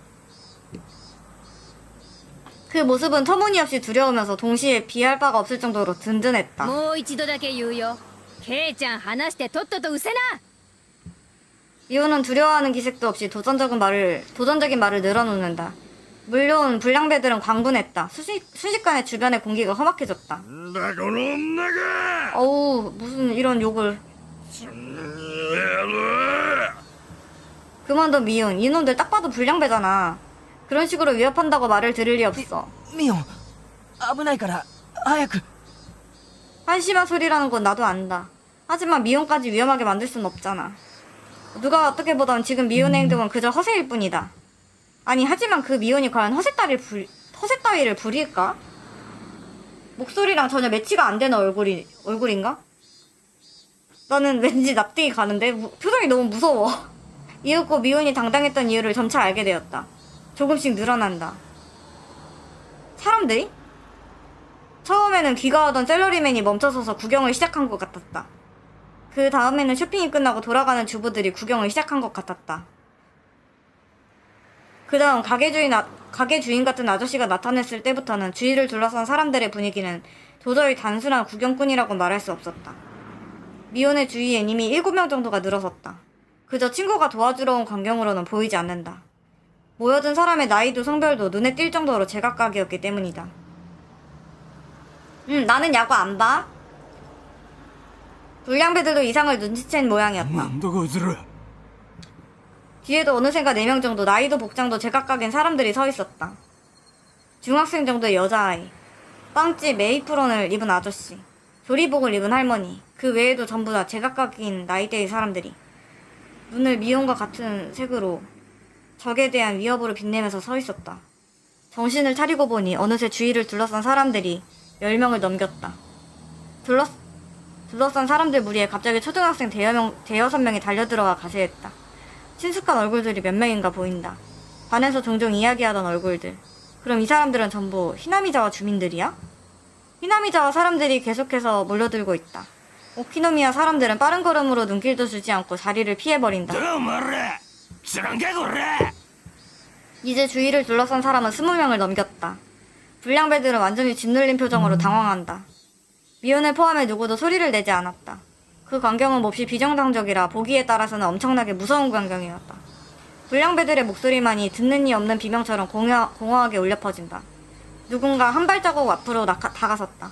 그 모습은 터무니없이 두려우면서 동시에 비할 바가 없을 정도로 든든했다. もう一度だけ言うよ。ケイちゃん話してとっとと失せな。 이호는 두려워하는 기색도 없이 도전적인 말을 늘어놓는다. 물론 불량배들은 광분했다. 순식간에 주변의 공기가 험악해졌다. なんだこの女が 어우, 무슨 이런 욕을. 野郎 그만둬 미운. 이놈들 딱 봐도 불량배잖아. 그런 식으로 위협한다고 말을 들을 리 없어. ミオン危ないから早く 한심한 소리라는 건 나도 안다. 하지만 미혼까지 위험하게 만들 순 없잖아. 누가 어떻게 보던 지금 미혼의 행동은 그저 허세일 뿐이다. 아니 하지만 그 미혼이 과연 허세 따위를 부릴까? 목소리랑 전혀 매치가 안 되는 얼굴인가? 나는 왠지 납득이 가는데 표정이 너무 무서워. 이윽고 미혼이 당당했던 이유를 점차 알게 되었다. 조금씩 늘어난다. 사람들이? 처음에는 귀가하던 셀러리맨이 멈춰서서 구경을 시작한 것 같았다. 그 다음에는 쇼핑이 끝나고 돌아가는 주부들이 구경을 시작한 것 같았다. 그 다음 가게 주인 같은 아저씨가 나타났을 때부터는 주위를 둘러싼 사람들의 분위기는 도저히 단순한 구경꾼이라고 말할 수 없었다. 미혼의 주위엔 이미 7명 정도가 늘어섰다. 그저 친구가 도와주러 온 광경으로는 보이지 않는다. 모여든 사람의 나이도 성별도 눈에 띌 정도로 제각각이었기 때문이다. 나는 야구 안 봐. 불량배들도 이상을 눈치챈 모양이었다. なんだこいつら 뒤에도 어느샌가 4명 정도 나이도 복장도 제각각인 사람들이 서 있었다. 중학생 정도의 여자아이, 빵집 메이프론을 입은 아저씨, 조리복을 입은 할머니, 그 외에도 전부 다 제각각인 나이대의 사람들이 눈을 미혼과 같은 색으로 적에 대한 위협으로 빛내면서 서 있었다. 정신을 차리고 보니 어느새 주위를 둘러싼 사람들이 10명을 넘겼다. 둘러싼 사람들 무리에 갑자기 초등학생 대여섯 명이 달려들어와 가세했다. 친숙한 얼굴들이 몇 명인가 보인다. 반에서 종종 이야기하던 얼굴들. 그럼 이 사람들은 전부 히나미자와 주민들이야? 히나미자와 사람들이 계속해서 몰려들고 있다. 오키노미야 사람들은 빠른 걸음으로 눈길도 주지 않고 자리를 피해버린다. どうもおら知らんかこら 이제 주위를 둘러싼 사람은 20명을 넘겼다. 불량배들은 완전히 짓눌린 표정으로 당황한다. 미혼을 포함해 누구도 소리를 내지 않았다. 그 광경은 몹시 비정상적이라 보기에 따라서는 엄청나게 무서운 광경이었다. 불량배들의 목소리만이 듣는 이 없는 비명처럼 공허하게 울려 퍼진다. 누군가 한 발자국 앞으로 다가섰다.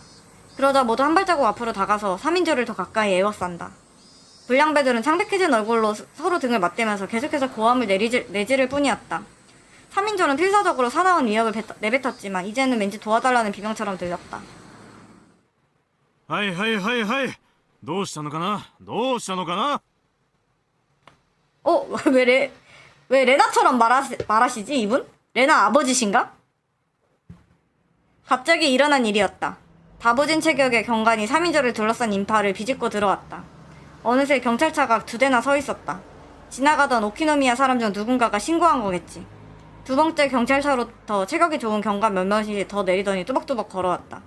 그러자 모두 한 발자국 앞으로 다가서 3인조를 더 가까이 에워싼다. 불량배들은 창백해진 얼굴로 서로 등을 맞대면서 계속해서 고함을 내지를 뿐이었다. 3인조는 필사적으로 사나운 위협을 내뱉었지만 이제는 왠지 도와달라는 비명처럼 들렸다. はいはいはいはいどうしたのかなどうしたのかな 왜 레나처럼 말하시지 이분? 레나 아버지신가? 갑자기 일어난 일이었다. 다부진 체격의 경관이 3인조를 둘러싼 인파를 비집고 들어왔다. 어느새 경찰차가 2대나 서 있었다. 지나가던 오키노미야 사람 중 누군가가 신고한 거겠지. 두 번째 경찰차로부터 체격이 좋은 경관 몇몇이 더 내리더니 뚜벅뚜벅 걸어왔다.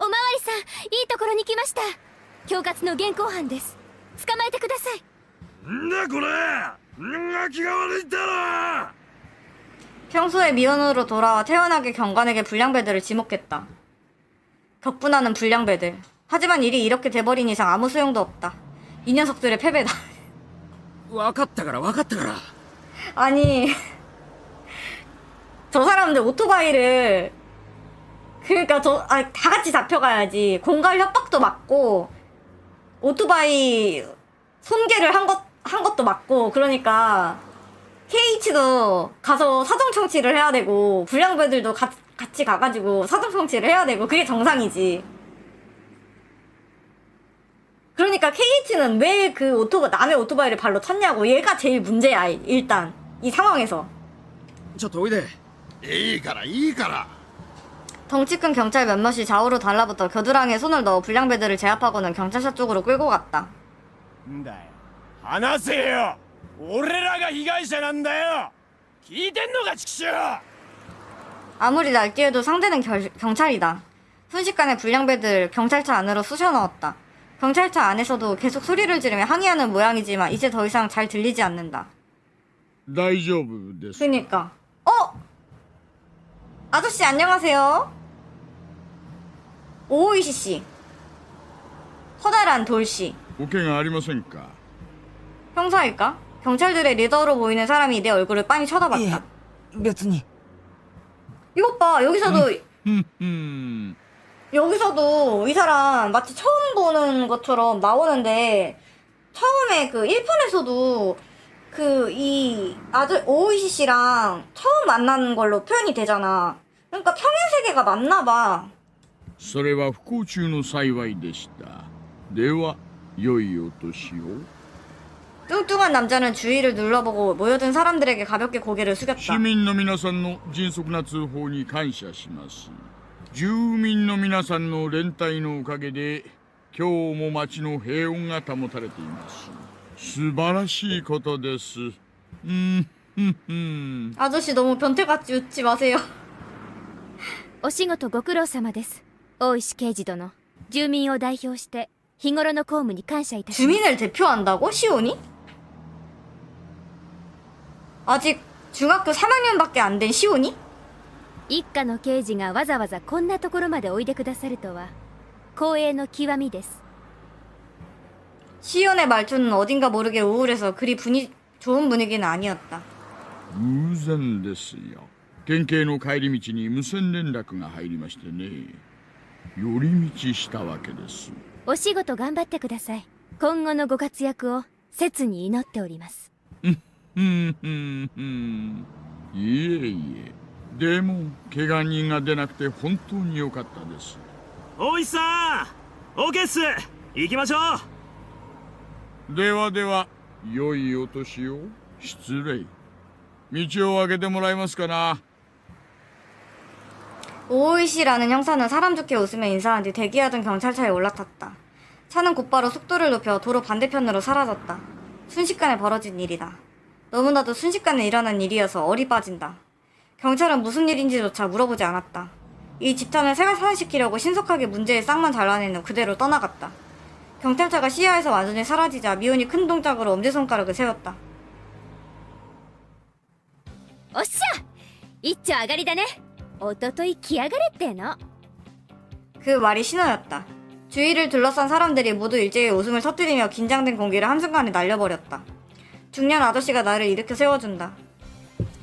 おまわりさん、いいところに来ました。恐喝の現行犯です。捕まえてください。んだこれ気が悪いったら 평소에 미혼으로 돌아와 태연하게 경관에게 불량배들을 지목했다. 격분하는 불량배들. 하지만 일이 이렇게 돼버린 이상 아무 소용도 없다. 이 녀석들의 패배다. 分かったから分かったから 아니 저 사람들 오토바이를 그러니까 다 같이 잡혀가야지. 공갈 협박도 맞고 오토바이 손괴를 한 것도 맞고 그러니까 KH도 가서 사정 청취를 해야 되고 불량배들도 같이 가가지고 사정 청취를 해야 되고 그게 정상이지. 그러니까 KH는 왜 그 남의 오토바이를 발로 찼냐고. 얘가 제일 문제야 일단 이 상황에서. ちょっとおいでいいからいいから 덩치 큰 경찰 몇몇이 좌우로 달라붙어 겨드랑이에 손을 넣어 불량배들을 제압하고는 경찰차 쪽으로 끌고 갔다. んだよ話せよ俺らが被害者なんだよ聞いてんのか畜生 아무리 날뛰어도 상대는 경찰이다. 순식간에 불량배들 경찰차 안으로 쑤셔 넣었다. 경찰차 안에서도 계속 소리를 지르며 항의하는 모양이지만 이제 더 이상 잘 들리지 않는다. 大丈夫です 그니까. 아저씨 안녕하세요. 오이시 씨. 커다란 돌씨. お怪我ありませんか 형사일까? 경찰들의 리더로 보이는 사람이 내 얼굴을 빤히 いえ 쳐다봤다. 別に 이것 봐. 여기서도 ふんふん 여기서도 이 사람 마치 처음 보는 것처럼 나오는데 처음에 그 1편에서도 그 이 오이시 씨랑 처음 만나는 걸로 표현이 되잖아. 그러니까 평행 세계가 맞나 봐. それは不幸中の幸いでしたでは良いお年を 뚱뚱한 남자는 주위를 눌러보고 모여든 사람들에게 가볍게 고개를 市 숙였다. 民の皆さんの迅速な通報に感謝します住民の皆さんの連帯のおかげで今日も町の平穏が保たれています素晴らしいことです아저씨 너무 변태같이 웃지 마세요. お仕事ご苦労様です。大石刑事殿。住民を代表して日頃の公務に感謝いたします。 주민을 대표한다고? 시온이? 아직 중학교 3학년밖에 안 된 시온이? 一家の刑事がわざわざこんなところまでおいでくださるとは光栄の極みです。 시온의 말투는 어딘가 모르게 우울해서 그리 좋은 분위기는 아니었다. 偶然ですよ県警の帰り道に無線連絡が入りましてね寄り道したわけですお仕事頑張ってください。今後のご活躍を切に祈っております。いえいえでも怪我人が出なくて本当に良かったです大石さん OK っす行きましょうではでは良いお年を失礼道を開けてもらえますかな 오이시라는 형사는 사람 좋게 웃으며 인사한 뒤 대기하던 경찰차에 올라탔다. 차는 곧바로 속도를 높여 도로 반대편으로 사라졌다. 순식간에 벌어진 일이다. 너무나도 순식간에 일어난 일이어서 어리 빠진다. 경찰은 무슨 일인지조차 물어보지 않았다. 이 집단을 생활시키려고 신속하게 문제의 싹만 잘라내는 그대로 떠나갔다. 경찰차가 시야에서 완전히 사라지자 미온이 큰 동작으로 엄지손가락을 세웠다. おっしゃ一丁上がりだね。おととい来やがれっての。 그 말이 신호였다. 주위를 둘러싼 사람들이 모두 일제히 웃음을 터뜨리며 긴장된 공기를 한순간에 날려버렸다. 중년 아저씨가 나를 일으켜 세워준다.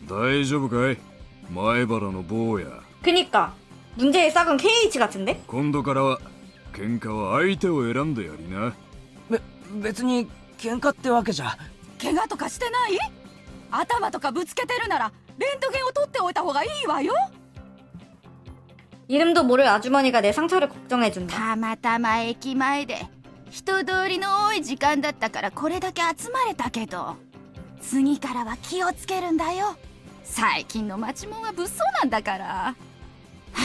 大丈夫かい前原の坊や 그니까 문제의 싹은 KH 같은데? 今度からは喧嘩は相手を選んでやりな別に喧嘩ってわけじゃ怪我とかしてない？頭とかぶつけてるならレントゲンを取っておいた方がいいわよ。 이름도 모를 아주머니가 내 상처를 걱정해준다. たまたま駅前で人通りの多い時間だったからこれだけ集まれたけど次からは気をつけるんだよ。最近の町もんは物騒なんだから。はあ、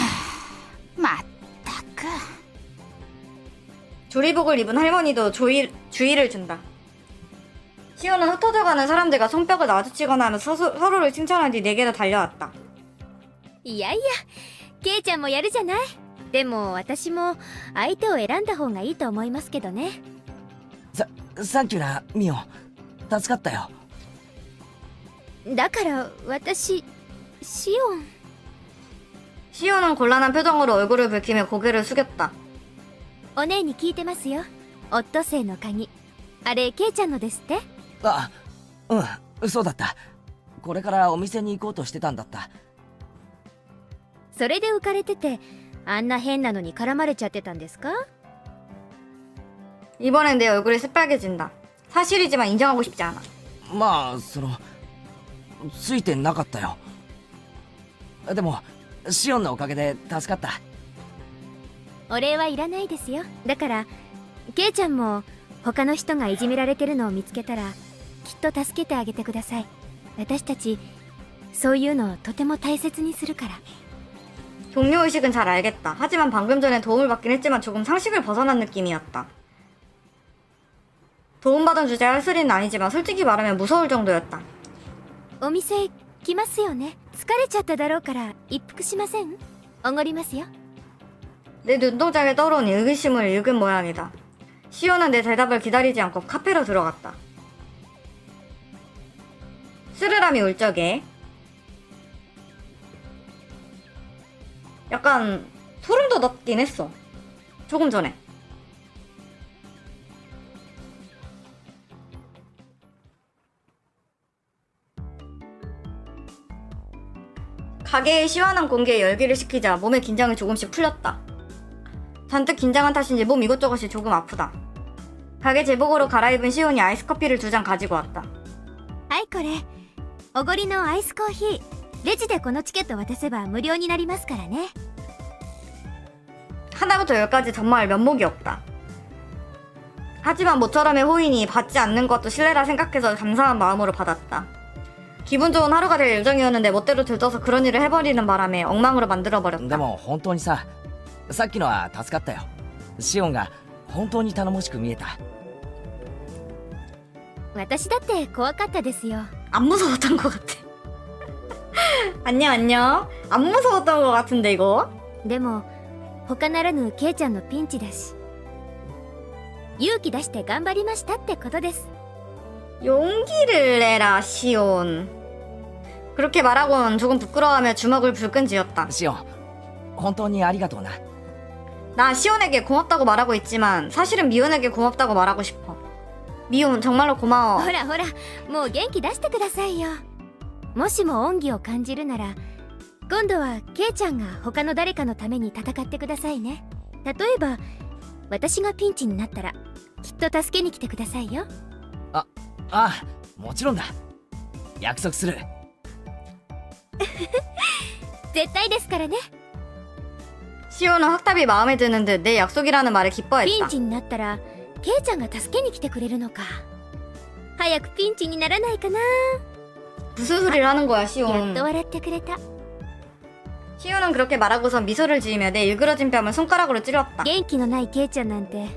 まったく。 조리복을 입은 할머니도 주의를 준다. 시온은 흩어져가는 사람들과 손뼉을 마주치거나 하면서 서로를 칭찬한 뒤 내게로 달려왔다. いやいやケイちゃんもやるじゃない。でも私も相手を選んだ方がいいと思いますけどね。サンキューなミオ助かったよだから私シオン。 시온은 곤란한 표정으로 얼굴을 붉히며 고개를 숙였다. お姉に聞いてますよ。オットセイの鍵あれケイちゃんのですって。あうんそうだったこれからお店に行こうとしてたんだったそれで浮かれててあんな変なのに絡まれちゃってたんですか。 이번엔 내 얼굴이 새빨개진다. 사실이지만 인정하고 싶지 않아. まあついてなかったよでもシオンのおかげで助かったお礼はいらないですよ。だからケイちゃんも他の人がいじめられてるのを見つけたらきっと助けてあげてください。私たちそういうのをとても大切にするから。 동료의식은 잘 알겠다. 하지만 방금 전에 도움을 받긴 했지만 조금 상식을 벗어난 느낌이었다. 도움받은 주제에 할 소리는 아니지만 솔직히 말하면 무서울 정도였다. お店来ますよね。疲れちゃっただろうから一服しません？おごりますよ。 내 눈동자에 떠오른 의기심을 읽은 모양이다. 시온은 내 대답을 기다리지 않고 카페로 들어갔다. 스르람이 올 적에 약간 소름 돋았긴 했어. 조금 전에. 가게의 시원한 공기에 열기를 식히자 몸의 긴장이 조금씩 풀렸다. 잔뜩 긴장한 탓인지 몸 이것저것이 조금 아프다. 가게 제복으로 갈아입은 시온이 아이스 커피를 2잔 가지고 왔다. はいこれおごりのアイスコーヒーレジでこのチケット渡せば無料になりますからね 하나부터 열까지 정말 면목이 없다. 하지만 모처럼의 호인이 받지 않는 것도 실례라 생각해서 감사한 마음으로 받았다. 기분 좋은 하루가 될 예정이었는데 멋대로 들떠서 그런 일을 해버리는 바람에 엉망으로 で 만들어버렸다. も本当にさ、さっきのは助かったよ。シオンが本当に頼もしく見えた。私だって怖かったですよ 안 무서웠던 것 같아. 안녕 안녕. 안 무서웠던 것 같은데 이거. でも他ならぬケイちゃんのピンチだし勇気出して頑張りましたってことです 용기를 내라 시온. 그렇게 말하곤 조금 부끄러워하며 주먹을 불끈 쥐었다. シオン、本当にありがとうな。 나 시온에게 고맙다고 말하고 있지만 사실은 미온에게 고맙다고 말하고 싶어. 미온 정말로 고마워. ほらほらもう元気出してくださいよもしも恩義を感じるなら今度はケイちゃんが他の誰かのために戦ってくださいね例えば私がピンチになったらきっと助けに来てくださいよああ、もちろんだ。約束する。絶対ですからね 시온은 확답이 마음에 드는 듯 내 약속이라는 말에 ピ 기뻐했다. ンチになったらケイちゃんが助けに来てくれるのか早くピンチにならないかな 무슨 소리를 하는 거야 や 시온. っと笑ってくれた 시온은 그렇게 말하고선 미소를 지으며 내 일그러진 뺨을 손가락으로 찌렸다. 元気のないケイちゃんなんて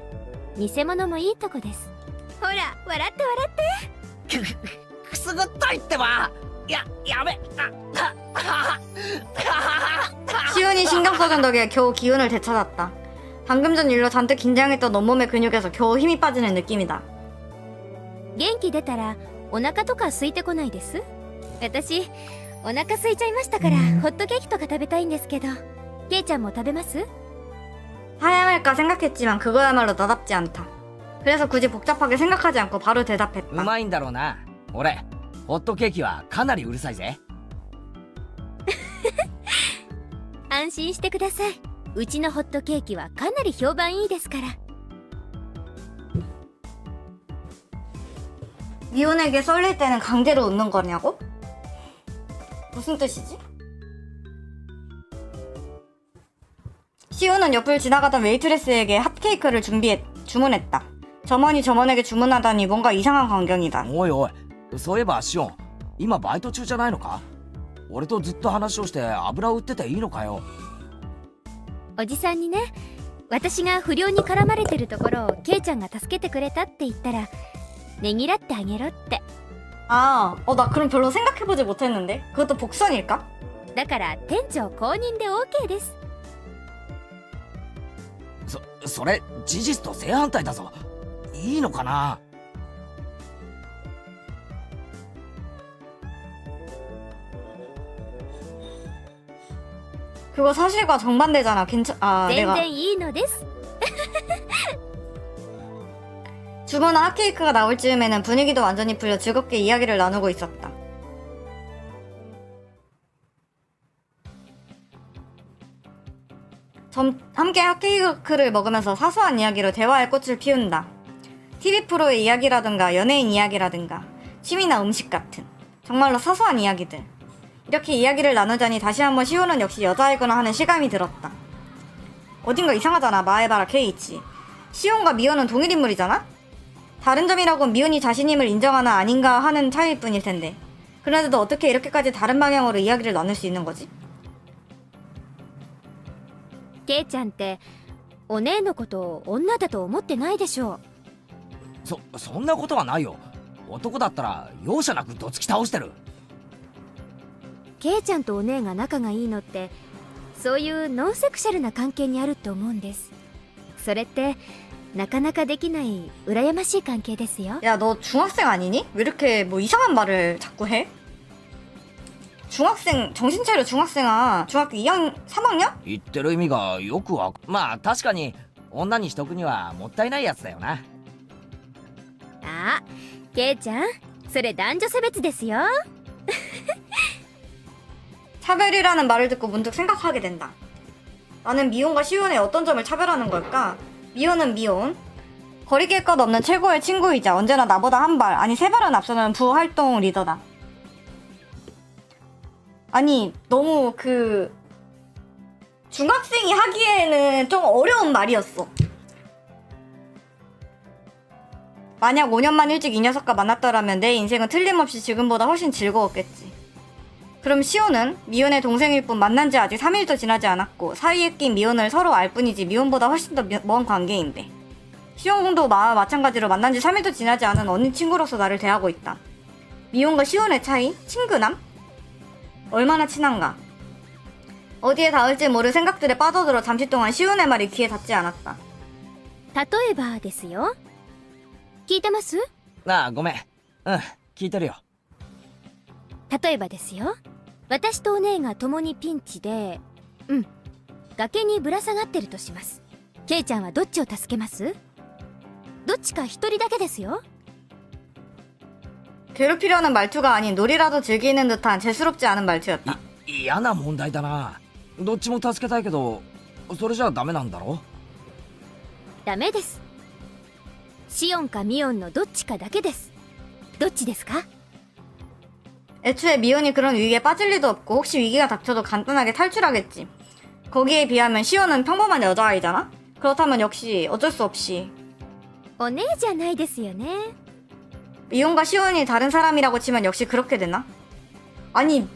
偽物もいいとこですほら笑って笑ってくすぐったいってば。やめ。 시온이 신경 써준 덕에 겨우 기운을 되찾았다. 방금 전 일로 잔뜩 긴장했던 온몸의 근육에서 겨우 힘이 빠지는 느낌이다. 元気出たらお腹とか空いてこないです私お腹空いちゃいましたからホットケーキとか食べたいんですけどケイちゃんも食べます 하야 말까 생각했지만 그거야말로 나답지 않다. 그래서 굳이 복잡하게 생각하지 않고 바로 う 대답했다. まいんだろうな。俺、ホットケーキはかなりうるさいぜ。安心してくださいうちのホットケーキはかなり評判いいですから 미온에게 썰릴 때는 강제로 웃는 거냐고? 무슨 뜻이지? 시온은 옆을 지나가던 웨이트레스에게 핫케이크를 주문했다. 점원이 점원에게 주문하다니 뭔가 이상한 광경이다. おいおい、そういえばシオン、今バイト中じゃないのか？俺とずっと話をして油売ってていいのかよ。おじさんにね私が不良に絡まれてるところをケイちゃんが助けてくれたって言ったらねぎらってあげろって 아, 나 그럼 별로 생각해보지 못했는데? 그것도 복선일까? だから店長公認で OK ですそれ事実と正反対だぞ。いいのかな？ 그거 사실과 정반대잖아. 아, 全 내가 然いいのです 주문한 핫케이크가 나올 즈음에는 분위기도 완전히 풀려 즐겁게 이야기를 나누고 있었다. 함께 핫케이크를 먹으면서 사소한 이야기로 대화의 꽃을 피운다. TV 프로의 이야기라든가 연예인 이야기라든가 취미나 음식 같은 정말로 사소한 이야기들. 이렇게 이야기를 나누자니 다시 한번 시오는 역시 여자이구나 하는 실감이 들었다. 어딘가 이상하잖아. 마에바라 케이치. 시온과 미호는 동일 인물이잖아? 다른 점이라곤 미혼이 자신임을 인정하나 아닌가 하는 차이일 뿐일 텐데 그런데도 어떻게 이렇게까지 다른 방향으로 이야기를 나눌 수 있는 거지? ケイちゃんってお姉のことを女だと思ってないでしょそんなことはないよ。男だったら容赦なくどつき倒してる。ケイちゃんとお姉が仲がいいのってそういうノンセクシャルな関係にあると思うんですそれってなかなかできない羨ましい関係ですよ 야, 너 중학생 아니니? 왜 이렇게 뭐 이상한 말을 자꾸 해? 중학생 정신 차려 중학생아. 중학교 2학년 3학년? 言ってる意味がよくわまあ確かに女にしとくにはもったいないやつだよな。あ、ケイちゃん、それ男女差別ですよ。 차별이라는 말을 듣고 문득 생각하게 된다. 나는 미혼과 시온의 어떤 점을 차별하는 걸까? 미혼은 미혼. 거리낄 것 없는 최고의 친구이자 언제나 나보다 한 발, 아니 세 발은 앞서는 부활동 리더다. 아니 너무 중학생이 하기에는 좀 어려운 말이었어. 만약 5년만 일찍 이 녀석과 만났더라면 내 인생은 틀림없이 지금보다 훨씬 즐거웠겠지. 그럼 시온은 미혼의 동생일 뿐 만난 지 아직 3일도 지나지 않았고 사이에 낀 미혼을 서로 알 뿐이지 미혼보다 훨씬 더 먼 관계인데 시온도 마찬가지로 만난 지 3일도 지나지 않은 언니 친구로서 나를 대하고 있다. 미혼과 시온의 차이? 친근함? 얼마나 친한가? 어디에 닿을지 모를 생각들에 빠져들어 잠시 동안 시온의 말이 귀에 닿지 않았다. 例えばですよ。聞いてます？ああごめん。うん聞いてるよ。例えばですよ。私とお姉が共にピンチで、崖にぶら下がってるとします。ケイちゃんはどっちを助けます？どっちか一人だけですよ。 괴롭히려는 말투가 아닌 놀이라도 즐기는 듯한 재수롭지 않은 말투였다. 嫌な問題だな。どっちも助けたいけどそれじゃダメなんだろ。ダメです。シオンかミオンのどっちかだけです。どっちですか？ 애초에 미혼이 그런 위기에 빠질 리도 없고 혹시 위기가 닥쳐도 간단하게 탈출하겠지. 거기에 비하면 시온은 평범한 여자아이잖아? 그렇다면 역시 어쩔 수 없이 お姉じゃないですよね。 미혼과 시온이 다른 사람이라고 치면 역시 그렇게 되나? 아니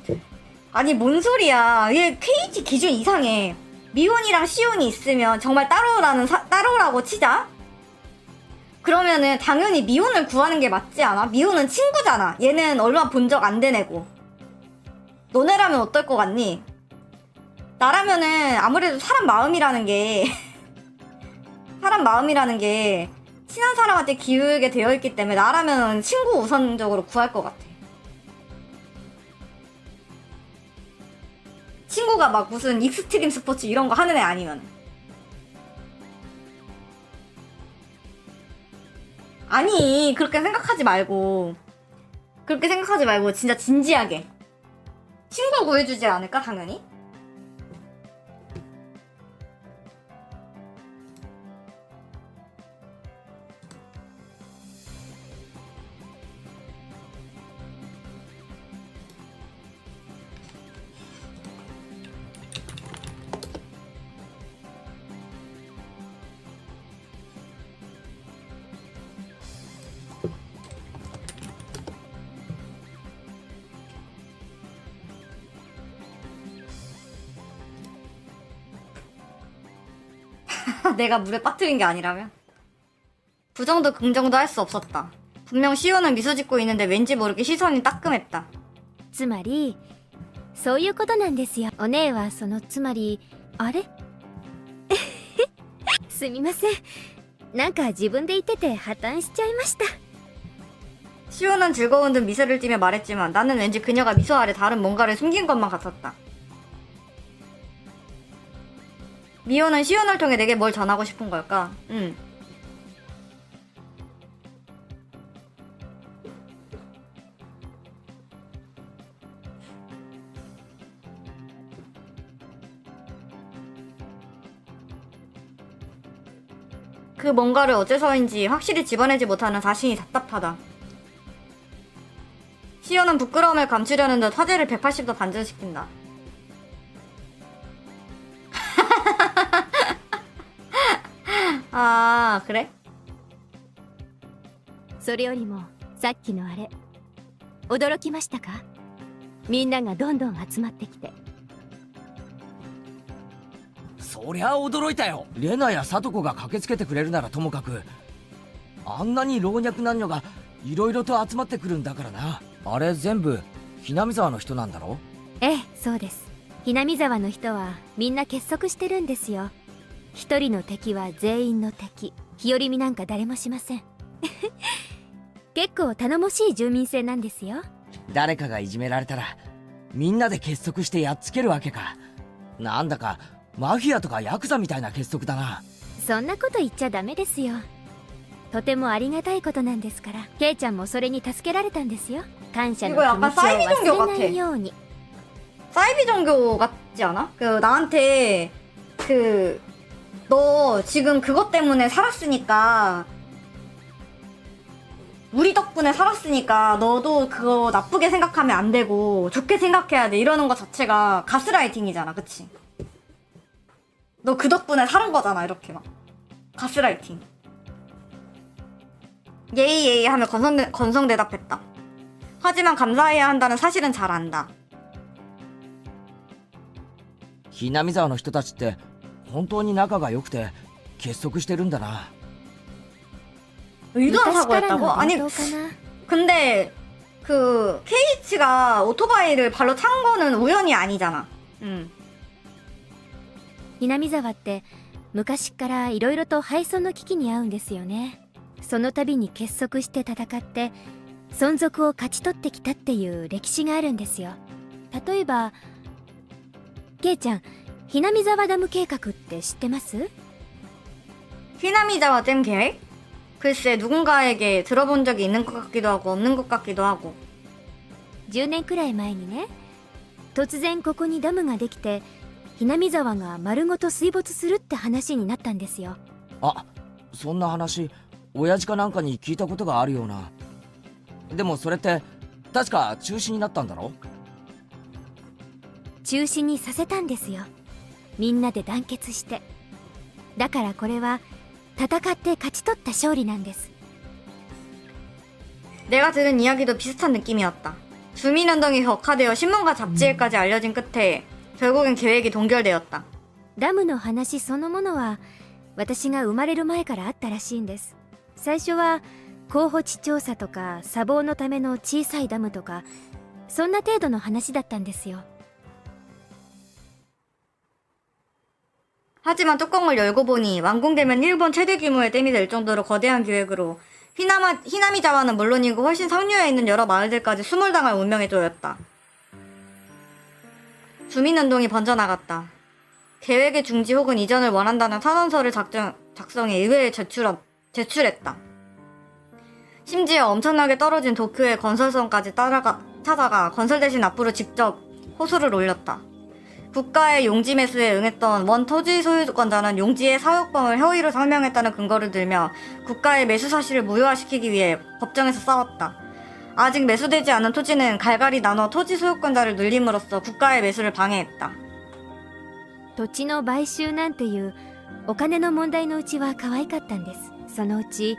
뭔 소리야. 얘 KH 기준 이상해. 미혼이랑 시온이 있으면 정말 따로라고 치자? 그러면은 당연히 미혼을 구하는 게 맞지 않아? 미혼은 친구잖아. 얘는 얼마 본 적 안 된 애고. 너네라면 어떨 것 같니? 나라면은 아무래도 사람 마음이라는 게 친한 사람한테 기울게 되어 있기 때문에 나라면 친구 우선적으로 구할 것 같아. 친구가 막 무슨 익스트림 스포츠 이런 거 하는 애 아니면. 아니 그렇게 생각하지 말고 진짜 진지하게 친구 구해주지 않을까 당연히? 내가 물에 빠뜨린 게 아니라면? 부정도 긍정도 할 수 없었다. 분명 시온은 미소 짓고 있는데 왠지 모르게 시선이 따끔했다. つまりそういうことなんですよ。お姉はそのつまりあれすみません。なんか自分で言ってて破綻しちゃいました。 시온은 즐거운 듯 미소를 띠며 말했지만 나는 왠지 그녀가 미소 아래 다른 뭔가를 숨긴 것만 같았다. 미호는 시온을 통해 내게 뭘 전하고 싶은 걸까? 그 뭔가를 어째서인지 확실히 집어내지 못하는 자신이 답답하다. 시온은 부끄러움을 감추려는 듯 화제를 180도 반전시킨다. 아, 그래? それよりもさっきのあれ驚きましたか？みんながどんどん集まってきて。そりゃ驚いたよ。レナやサトコが駆けつけてくれるならともかく、あんなに老若男女がいろいろと集まってくるんだからな。あれ全部ひなみ沢の人なんだろ？ええ、そうです。ひなみ沢の人はみんな結束してるんですよ。一人の敵は全員の敵。日和見なんか誰もしません。結構頼もしい住民性なんですよ。誰かがいじめられたらみんなで結束してやっつけるわけか。なんだかマフィアとかヤクザみたいな結束だな。そんなこと言っちゃダメですよ。とてもありがたいことなんですから。ケイちゃんもそれに助けられたんですよ。感謝の気持ちを忘れないように。 사이비 종교 같지 않아? 나한테 너 지금 그것 때문에 살았으니까, 우리 덕분에 살았으니까 너도 그거 나쁘게 생각하면 안 되고 좋게 생각해야 돼, 이러는 것 자체가 가스라이팅이잖아, 그치? 너 그 덕분에 살은 거잖아, 이렇게 막 가스라이팅. 예의 예의 하며 건성 대답했다. 하지만 감사해야 한다는 사실은 잘 안다. ひなみ沢の人たちって本当に仲が良くて結束してるんだな。 의도한 사고였다고? 아니 근데 그 케이치가 오토바이를 발로 찬 거는 우연이 아니잖아. ひなみ沢って昔からいろいろと敗損の危機に遭うんですよね。その度に結束して戦って存続を勝ち取ってきたっていう歴史があるんですよ。例えばケイちゃん、ひなみ沢ダム計画って知ってます？ 히나미자와 댐 계획? 글쎄, 누군가에게 들어본 적이 있는 것 같기도 하고 없는 것 같기도 하고. 10年くらい前にね、突然ここにダムができてひなみ沢が丸ごと水没するって話になったんですよ。あ、そんな話親父かなんかに聞いたことがあるような。でもそれって確か中止になったんだろ？中止にさせたんですよ。みんなで団結して。だからこれは戦って勝ち取った勝利なんです。 내가 들은 이야기도 비슷한 느낌이었다. 주민운동이 격화되어 신문과 잡지에까지 알려진 끝에 결국엔 계획이 동결되었다. ダムの話そのものは私が生まれる前からあったらしいんです。最初は候補地調査とか砂防のための小さいダムとかそんな程度の話だったんですよ。 하지만 뚜껑을 열고 보니 완공되면 일본 최대 규모의 댐이 될 정도로 거대한 계획으로 히나미자와는 물론이고 훨씬 상류에 있는 여러 마을들까지 수몰당할 운명에 놓였다. 주민운동이 번져나갔다. 계획의 중지 혹은 이전을 원한다는 선언서를 작성해 의회에 제출했다. 심지어 엄청나게 떨어진 도쿄의 건설선까지 찾아가 건설 대신 앞으로 직접 호소를 올렸다. 국가의 용지 매수에 응했던 원 토지 소유권자는 용지의 사용법을 허위로 설명했다는 근거를 들며 국가의 매수 사실을 무효화시키기 위해 법정에서 싸웠다. 아직 매수되지 않은 토지는 갈갈이 나눠 토지 소유권자를 늘림으로써 국가의 매수를 방해했다. 土地の買収なんていうお金の問題のうちは可愛かったんです。そのうち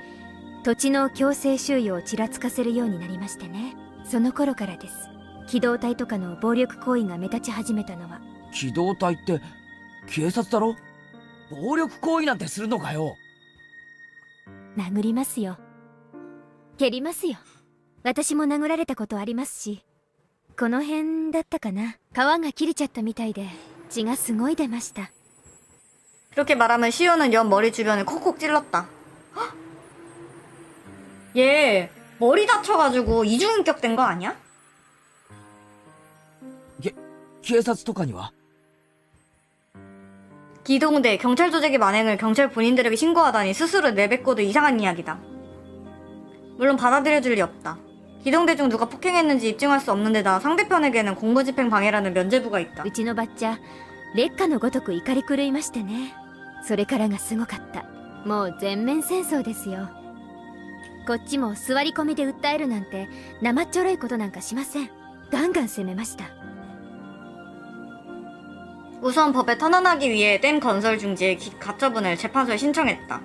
土地の強制収用をちらつかせるようになりましてね。その頃からです。機動隊とかの暴力行為が目立ち始めたのは。 機動隊って警察だろ？暴力行為なんてするのかよ。殴りますよ。蹴りますよ。私も殴られたことありますし、この辺だったかな。皮が切れちゃったみたいで血がすごい出ました。 그렇게 말하면 시오는 옆 머리 주변을 콕콕 찔렀다. 헉! 얘 머리 다쳐가지고 이중인격 된 거 아니야? 警察とかには？ 기동대, 경찰 조직의 만행을 경찰 본인들에게 신고하다니 스스로 내뱉고도 이상한 이야기다. 물론 받아들여줄 리 없다. 기동대 중 누가 폭행했는지 입증할 수 없는 데다 상대편에게는 공무집행 방해라는 면죄부가 있다. うちのばっちゃ烈火のごとく怒り狂いましてね。それからがすごかった。もう全面戦争ですよ。こっちも座り込みで訴えるなんて生っちょろいことなんかしません。ガンガン攻めました。 우선 법에 탄원하기 위해 댐 건설 중지의 가처분을 재판소에 신청했다.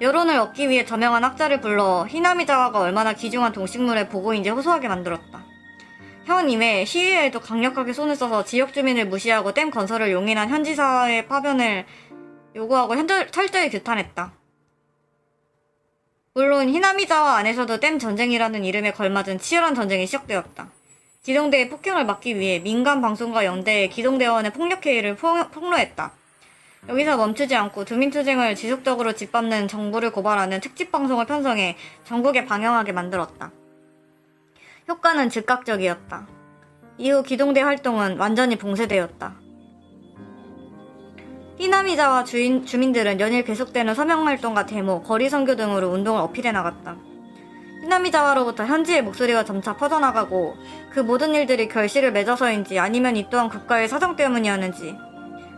여론을 얻기 위해 저명한 학자를 불러 히나미자와가 얼마나 귀중한 동식물의 보고인지 호소하게 만들었다. 현 이외에 시위에도 강력하게 손을 써서 지역 주민을 무시하고 댐 건설을 용인한 현지사의 파변을 요구하고 철저히 규탄했다. 물론 히나미자와 안에서도 댐 전쟁이라는 이름에 걸맞은 치열한 전쟁이 시작되었다. 기동대의 폭행을 막기 위해 민간 방송과 연대의 기동대원의 폭력행위를 폭로했다. 여기서 멈추지 않고 주민투쟁을 지속적으로 짓밟는 정부를 고발하는 특집방송을 편성해 전국에 방영하게 만들었다. 효과는 즉각적이었다. 이후 기동대 활동은 완전히 봉쇄되었다. 히나미자와 주민들은 연일 계속되는 서명활동과 데모, 거리 선교 등으로 운동을 어필해 나갔다. 히나미자와로부터 현지의 목소리가 점차 퍼져나가고 그 모든 일들이 결실을 맺어서인지 아니면 이 또한 국가의 사정 때문이었는지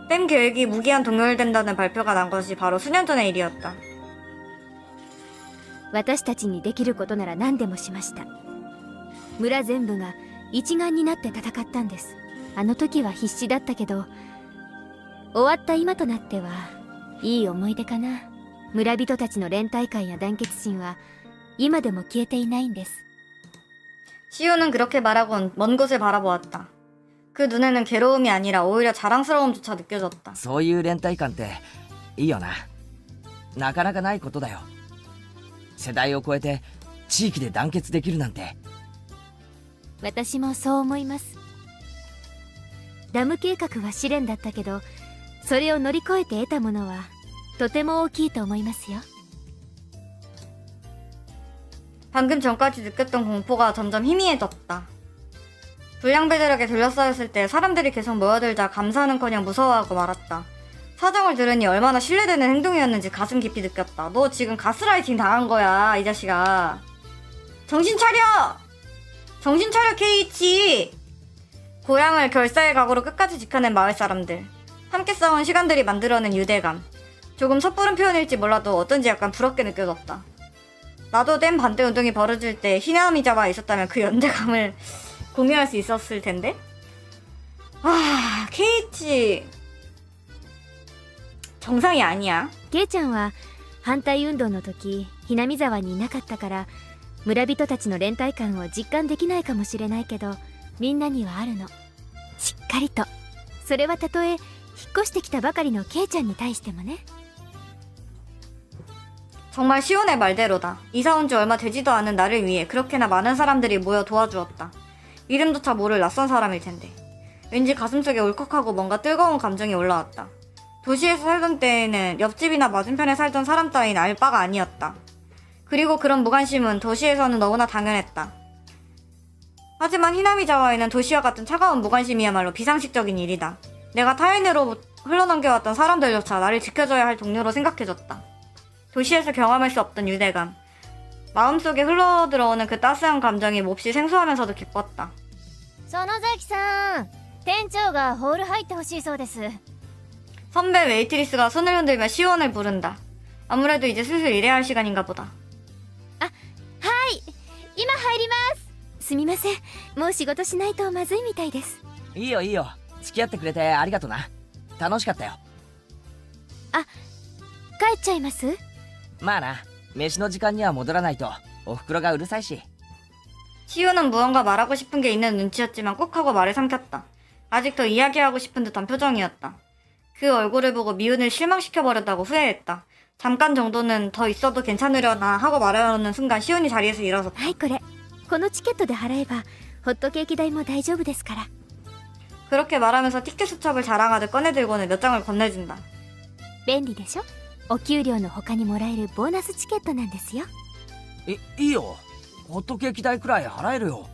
댐 계획이 무기한 동결된다는 발표가 난 것이 바로 수년 전의 일이었다. 私たちにできることなら何でもしました。村全部が一丸になって戦ったんです。あの時は必死だったけど、終わった今となってはいい思い出かな。村人たちの連帯感や団結心は今でも消えていないんです。 시우는 그렇게 말하곤 먼 곳을 바라보았다. 그 눈에는 괴로움이 아니라 오히려 자랑스러움조차 느껴졌다. そういう連帯感っていいよな。なかなかないことだよ。世代を超えて地域で団結できるなんて。私もそう思います。ダム計画は試練だったけど、それを乗り越えて得たものはとても大きいと思いますよ。 방금 전까지 느꼈던 공포가 점점 희미해졌다. 불량배들에게 둘러싸였을 때 사람들이 계속 모여들자 감사하는커녕 무서워하고 말았다. 사정을 들으니 얼마나 신뢰되는 행동이었는지 가슴 깊이 느꼈다. 너 지금 가스라이팅 당한 거야, 이 자식아. 정신 차려! 정신 차려, 케이치! 고향을 결사의 각오로 끝까지 지켜낸 마을 사람들. 함께 싸운 시간들이 만들어낸 유대감. 조금 섣부른 표현일지 몰라도 어쩐지 약간 부럽게 느껴졌다. 나도 댐 반대 운동이 벌어질 때 히나미자와 있었다면 그 연대감을 공유할 수 있었을 텐데? 아, 케이치 정상이 아니야. ケイちゃんは反対運動の時ひなみ沢にいなかったから村人たちの連帯感を実感できないかもしれないけど、みんなにはあるの、しっかりと。それはたとえ引っ越してきたばかりのケイちゃんに対してもね。 정말 시온의 말대로다. 이사 온 지 얼마 되지도 않은 나를 위해 그렇게나 많은 사람들이 모여 도와주었다. 이름조차 모를 낯선 사람일 텐데. 왠지 가슴속에 울컥하고 뭔가 뜨거운 감정이 올라왔다. 도시에서 살던 때에는 옆집이나 맞은편에 살던 사람 따윈 알 바가 아니었다. 그리고 그런 무관심은 도시에서는 너무나 당연했다. 하지만 히나미자와에는 도시와 같은 차가운 무관심이야말로 비상식적인 일이다. 내가 타인으로 흘러넘겨왔던 사람들조차 나를 지켜줘야 할 동료로 생각해줬다. 도시에서 경험할 수 없던 유대감. 마음속에 흘러들어오는 그 따스한 감정이 몹시 생소하면서도 기뻤다. 園崎さん、店長がホール入ってほしいそうです。 선배 웨이트리스가 손을 흔들며 시온을 부른다. 아무래도 이제 슬슬 일해야 할 시간인가 보다. 今入ります。すみません、もう仕事しないとまずいみたいです。いいよいいよ。付き合ってくれてありがとな。楽しかったよ。帰っちゃいます？まあな、飯の時間には戻らないとお袋がうるさいし。 시우는 무언가 말하고 싶은 게 있는 눈치였지만 꾹 하고 말을 삼켰다. 아직 더 이야기하고 싶은 듯한 표정이었다. 그 얼굴을 보고 미운을 실망시켜버렸다고 후회했다. 잠깐 정도는 더 있어도 괜찮으려나 하고 말하려는 순간 시온이 자리에서 일어섰다. はい、これこのチケットで払えばホットケーキ代も大丈夫ですから。 그렇게 말하면서 티켓 수첩을 자랑하듯 꺼내들고는 몇 장을 건네준다. 便利でしょ。お給料の他にもらえるボーナスチケットなんですよ。いいよ。ホットケーキ代くらい払えるよ。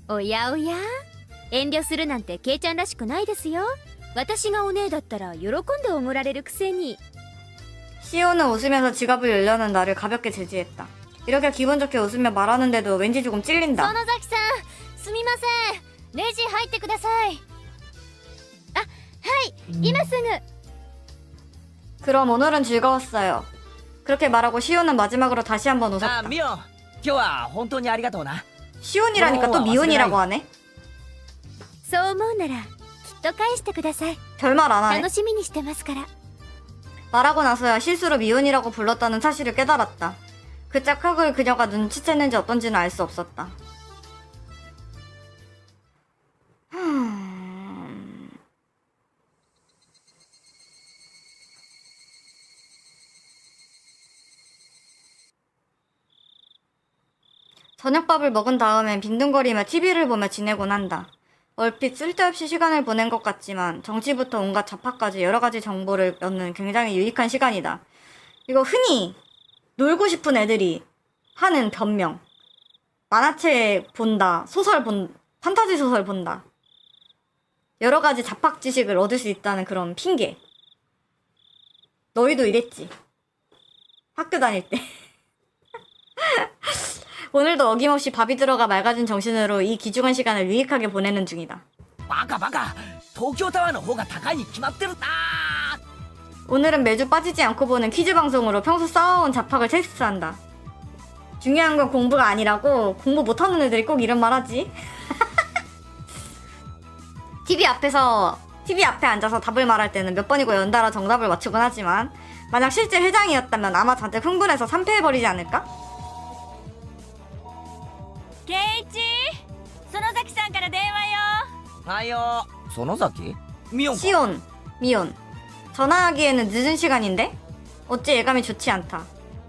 おやおや、遠慮するなんてケイちゃんらしくないですよ。私がお姉だったら喜んでおごられるくせに。 시온은 웃으면서 지갑을 열려는 나를 가볍게 제지했다. 이렇게 기분 좋게 웃으며 말하는데도 왠지 조금 찔린다. 園崎さん、すみません。レジ入ってください。今すぐ。 그럼 오늘은 즐거웠어요. 그렇게 말하고 시온은 마지막으로 다시 한번 あ、 웃었다. ミオン、今日は本当にありがとうな。 시온이라니까 또 미온이라고 하네? そう思うならきっと返してください。 별말 안 하네. 楽しみにしてますから。 말하고 나서야 실수로 미온이라고 불렀다는 사실을 깨달았다. 그 짝하고를 그녀가 눈치챘는지 어떤지는 알 수 없었다. 저녁밥을 먹은 다음엔 빈둥거리며 TV를 보며 지내곤 한다. 얼핏 쓸데없이 시간을 보낸 것 같지만 정치부터 온갖 잡화까지 여러가지 정보를 얻는 굉장히 유익한 시간이다. 이거 흔히 놀고 싶은 애들이 하는 변명. 만화책 본다, 소설 판타지 소설 본다. 여러 가지 잡학 지식을 얻을 수 있다는 그런 핑계. 너희도 이랬지. 학교 다닐 때. 오늘도 어김없이 밥이 들어가 맑아진 정신으로 이 귀중한 시간을 유익하게 보내는 중이다. バカバカ東京タワーの方が高いに決まってるな 오늘은 매주 빠지지 않고 보는 퀴즈 방송으로 평소 쌓아온 잡학을 테스트한다. 중요한 건 공부가 아니라고. 공부 못하는 애들이 꼭 이런 말 하지. TV 앞에 앉아서 답을 말할 때는 몇 번이고 연달아 정답을 맞추곤 하지만 만약 실제 회장이었다면 아마 잔뜩 흥분해서 삼패해버리지 않을까? 圭一園崎さんから電話よ。はいよ園崎ミオンか 시온, 미온. 전화하기에는 늦은 시간인데? 어찌 예감이 좋지 않다.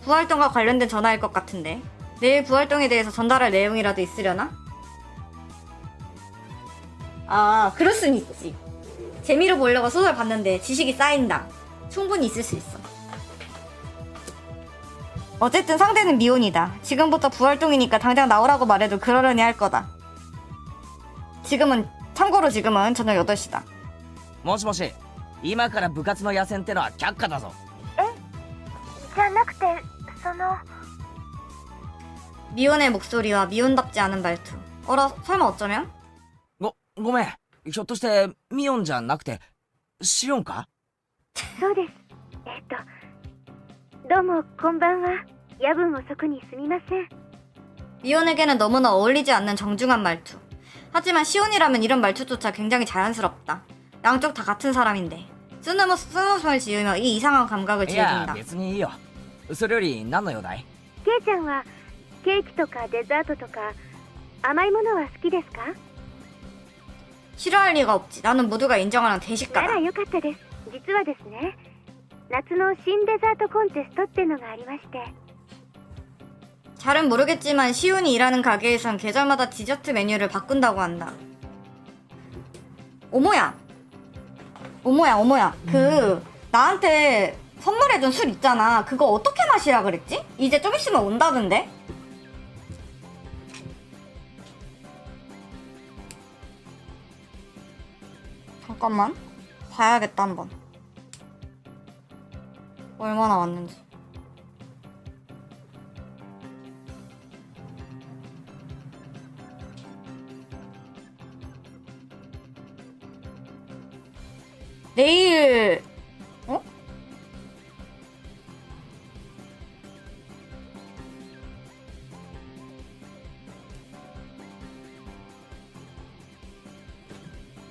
부활동과 관련된 전화일 것 같은데. 내일 부활동에 대해서 전달할 내용이라도 있으려나? 아, 그럴 순 있지. 재미로 보려고 소설 봤는데 지식이 쌓인다. 충분히 있을 수 있어. 어쨌든 상대는 미온이다. 지금부터 부활동이니까 당장 나오라고 말해도 그러려니 할 거다. 참고로 지금은 저녁 8시다. もしもし今から部活の野戦ってのは却下だぞじゃなくて、미온의 목소리와 미온답지 않은 말투. 어라, 설마 어쩌면? ごめんひょっとしてミオンじゃなくてシオンかそうです。どうもこんばんは。夜分遅くにすみません。 미온에게는 너무나 어울리지 않는 정중한 말투. 하지만 시온이라면 이런 말투조차 굉장히 자연스럽다. 양쪽 다 같은 사람인데 쓰느머스을 지으며 이 이상한 감각을 いや 즐긴다. 別にいいよそれより何の用だいケイちゃんはケーキとかデザートとか甘いものは好きですか？ 싫어할 리가 없지. 나는 모두가 인정하는 な 대식가다. らよかったです。実はですね、夏の新デザートコンテストってのがありまして。 잘은 모르겠지만 시온이 일하는 가게에선 계절마다 디저트 메뉴를 바꾼다고 한다. 오모야. 나한테 선물해준 술 있잖아. 그거 어떻게 마시라 그랬지? 이제 좀 있으면 온다던데? 잠깐만. 봐야겠다 한번. 얼마나 왔는지. 내일 어?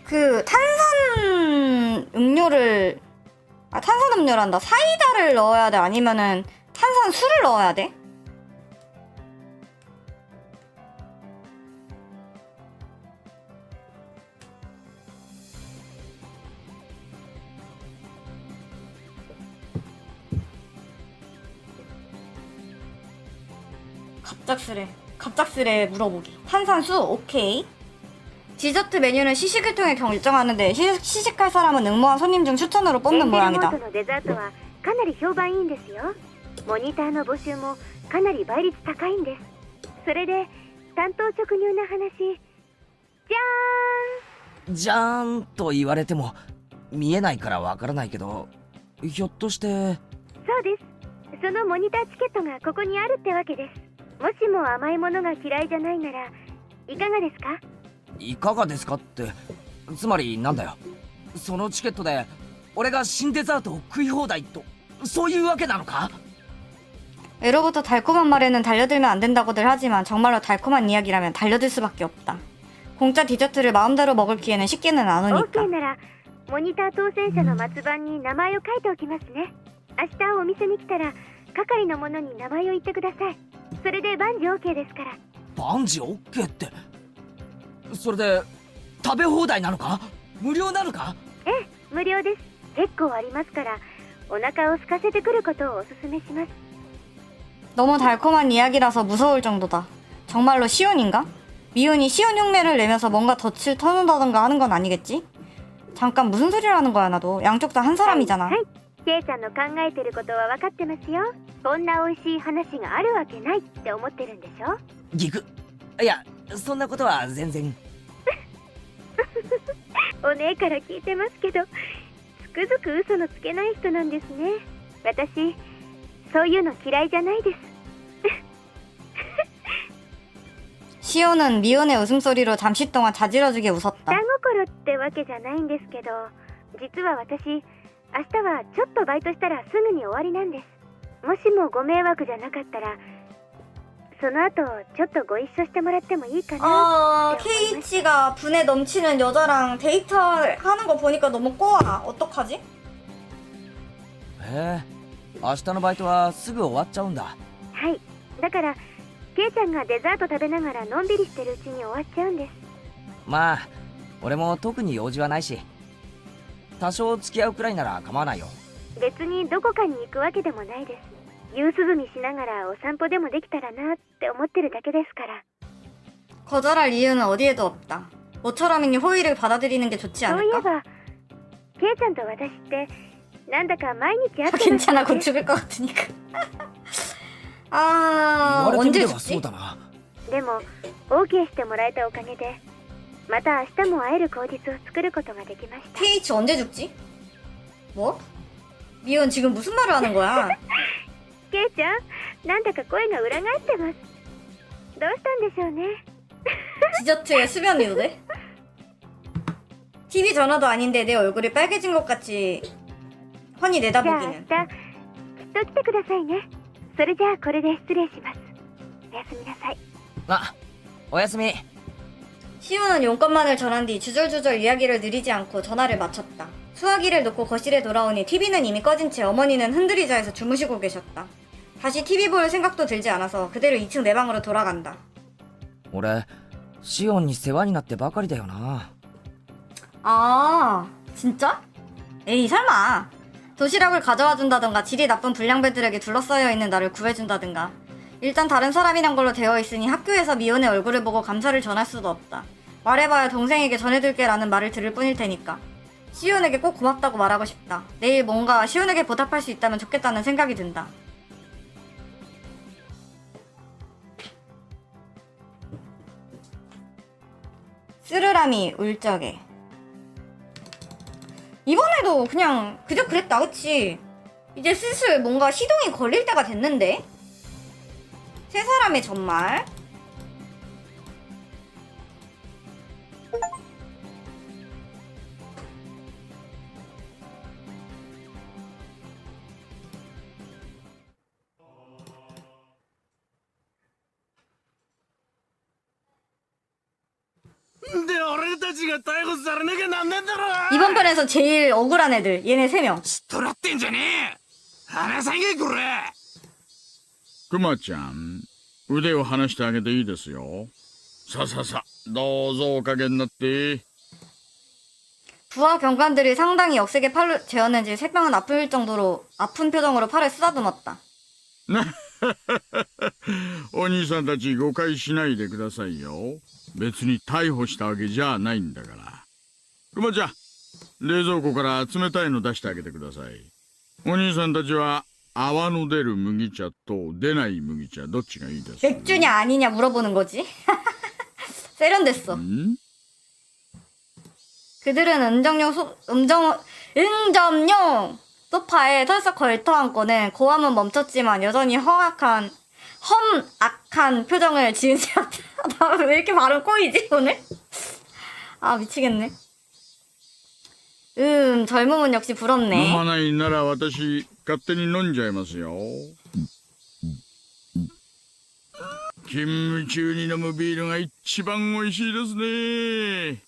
그 탄산음료란다. 사이다를 넣어야 돼? 아니면은 탄산수를 넣어야 돼? 갑작스레 물어보기. 탄산수? 오케이. 디저트 메뉴는 시식을 통해 결정하는데 시식할 사람은 응모한 손님 중 추천으로 뽑는 모양이다. エンデルモートのデザートはかなり評判いいんですよ。モニターの募集もかなり倍率高いんです。それで担当直入な話。じゃじゃーんと言われても見えないからわからないけどひょっとしてーん、そうです。そのモニターチケットがここにあるってわけです。もしも甘いものが嫌いじゃないならいかがですか？いかがですかってつまりなんだよそのチケットで俺が新デザートを食い放題とそういうわけなのか 예로부터 달콤한 말에는 달려들면 안 된다고들 하지만 정말로 달콤한 이야기라면 달려들 수밖에 없다. 공짜 디저트를 마음대로 먹을 기회는 쉽게는 안 오니까. OK ならモニター当選者の末番に名前を書いておきますね。明日お店に来たら係の者に名前を言ってください。それで万事 OK ですから。万事 OK ってそれで食べ放題なのか無料なのかええ、無料です。結構ありますからお腹を空かせてくることをおすすめします。 너무 달콤한 이야기라서 무서울 정도다. 정말로 시온인가? 미온이 시온 흉내를 내면서 뭔가 덫을 터는다던가 하는 건 아니겠지? 잠깐 무슨 소리라는 거야 나도. 양쪽 다 한 사람이잖아. はい、ケイちゃんの考えてることは分かってますよ。こんな美味しい話があるわけないって思ってるんでしょ。ギクいやそんなことは全然お姉から聞いてますけど、つくづく嘘のつけない人なんですね。私そういうの嫌いじゃないです。 시오는 미혼의 웃음소리로 잠시 동안 자지러지게 웃었다. 下心ってわけじゃないんですけど、実は私明日はちょっとバイトしたらすぐに終わりなんです。もしもご迷惑じゃなかったらその後ちょっとご一緒してもらってもいいかな 아, って思います。 K이치가 분에 넘치는 여자랑 데이트하는 거 보니까 너무 꼬아. 어떡하지? へえ、明日のバイトはすぐ終わっちゃうんだ。はい、だからケイちゃんがデザート食べながらのんびりしてるうちに終わっちゃうんです。まあ俺も特に用事はないし、多少付き合うくらいなら構わないよ。別にどこかに行くわけでもないです。夕涼みしながらお散歩でもできたらなって思ってるだけですから。 거절할 이유는 어디에도 없다. 모처럼이니 호의를 받아들이는 게 좋지 そういえ 않을까? ばケイちゃんと私ってなんだか毎日会ってます 괜찮아, よ 곧 ね。 죽을 것 같으니까. 言 아, われてみ 언제 ればそ 죽지? うだな。でも OK してもらえたおかげでまた明日も会える口実を作ることができました。 KH 언제 죽지? 뭐? 미혼 지금 무슨 말을 하는 거야? ケイちゃん、なんだか声が裏返ってます。どうしたんでしょうね。 디저트에 수면 미도돼? TV 전화도 아닌데 내 얼굴이 빨개진 것 같이 훤히 じゃあ明日 내다보기는. きっと来てくださいね。それじゃあこれで失礼します。おやすみなさい。あ、おやすみ。 시우는 용건만을 전한 뒤 주절주절 이야기를 느리지 않고 전화를 마쳤다. 수화기를 놓고 거실에 돌아오니 TV는 이미 꺼진 채 어머니는 흔들의자에서 주무시고 계셨다. 다시 TV 볼 생각도 들지 않아서 그대로 2층 내 방으로 돌아간다. 俺シオンに世話になってばかりだよな。 아, 진짜? 에이, 설마. 도시락을 가져와 준다던가 질이 나쁜 불량배들에게 둘러싸여 있는 나를 구해준다든가. 일단 다른 사람이란 걸로 되어 있으니 학교에서 미혼의 얼굴을 보고 감사를 전할 수도 없다. 말해봐야 동생에게 전해둘게 라는 말을 들을 뿐일 테니까. 시온에게 꼭 고맙다고 말하고 싶다. 내일 뭔가 시온에게 보답할 수 있다면 좋겠다는 생각이 든다. 쓰르람이 울적해. 이번에도 그냥 그저 그랬다, 그치? 이제 슬슬 뭔가 시동이 걸릴 때가 됐는데? 세 사람의 전말. 근데 俺たちが逮捕されなきゃなんねんだろ。 이번 편에서 제일 억울한 애들, 얘네 3명. すっとらってんじゃねえ。話さんけこれ。クマちゃん、腕を離してあげていいですよ。さささ、どうぞおかげになって。 부하 경관들이 상당히 억세게 팔을 재었는지 3명은 아픈 표정으로 팔을 쓰다듬었다. お兄さんたち誤解しないでくださいよ。別に逮捕したわけじゃないんだから。クマちゃん、冷蔵庫から冷たいの出してあげてください。お兄さんたちは泡の出る麦茶と出ない麦茶どっちがいいです？ 맥주냐 아니냐 물어보는 거지. 세련됐어. 그들은 응점용 소파에 털썩 걸터앉고는 고함은 멈췄지만 여전히 험악한 표정을 지은 채였다. 나 왜 이렇게 발음 꼬이지 오늘? 아 미치겠네. 젊음은 역시 飲 부럽네. まないなら私勝手に飲んじゃいますよ。勤務中に飲むビールが一番美味しいですね。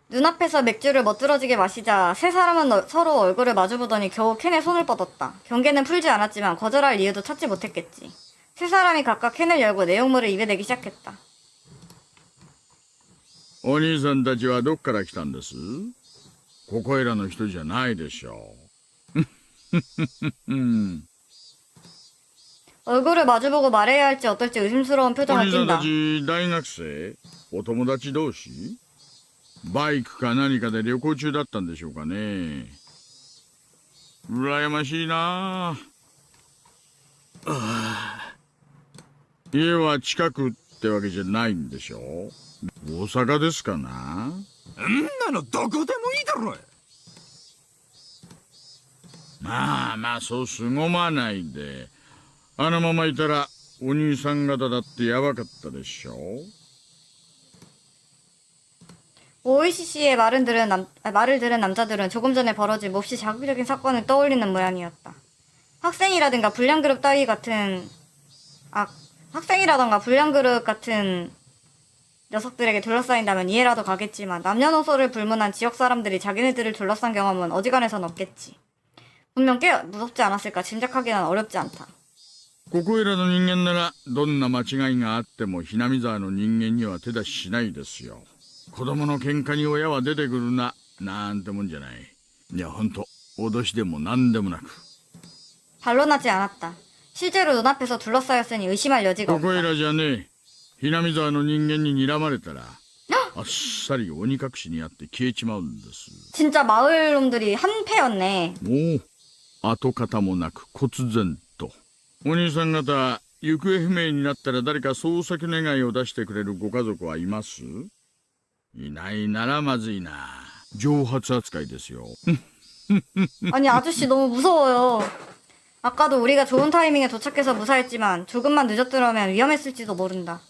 눈앞에서 맥주를 멋들어지게 마시자 세 사람은 서로 얼굴을 마주보더니 겨우 캔에 손을 뻗었다. 경계는 풀지 않았지만 거절할 이유도 찾지 못했겠지. 세 사람이 각각 캔을 열고 내용물을 입에 대기 시작했다. お兄さんたちはどっから来たんです？ここいらの人じゃないでしょう。 얼굴을 마주보고 말해야 할지 어떨지 의심스러운 お 표정을 兄さんた 띈다. ち大学生？お友達同士？バイクか何かで旅行中だったんでしょうかね。羨ましいなあ。家は近くっってわけじゃないんでしょ。大阪ですかな。んなのどこでもいいだろ。まあまあ、そう凄まないで。あのままいたらお兄さん方だってやばかったでしょ。 OECC의 말을 들은 남자들은 조금 전에 벌어진 몹시 자극적인 사건을 떠올리는 모양이었다. 학생이라든가 불량그룹 같은 녀석들에게 둘러싸인다면 이해라도 가겠지만 남녀노소를 불문한 지역 사람들이 자기네들을 둘러싼 경험은 어지간해선 없겠지. 분명 꽤 무섭지 않았을까 짐작하기는 어렵지 않다. ここいらの人間ならどんな間違いがあってもひなみ沢の人間には手出ししないですよ。子供の喧嘩に親は出てくるななんてもんじゃない。いやほんと脅しでも何でもなく。 반론하지 않았다. 실제로 눈앞에서 둘러싸였으니 의심할 여지가 ここい 없다. らじゃねえ。ひなみ沢の人間に睨まれたらあっさり鬼隠しにあって消えちまうんです。 진짜 마을 놈들이 한패였네. もう跡形もなく忽然と。お兄さん方行方不明になったら誰か捜索願いを出してくれるご家族はいます？いないならまずいな。蒸発扱いですよ。 아니 아저씨 너무 무서워요. 아까도 우리가 좋은 타이밍에 도착해서 무사했지만 조금만 늦었더라면 위험했을지도 모른다.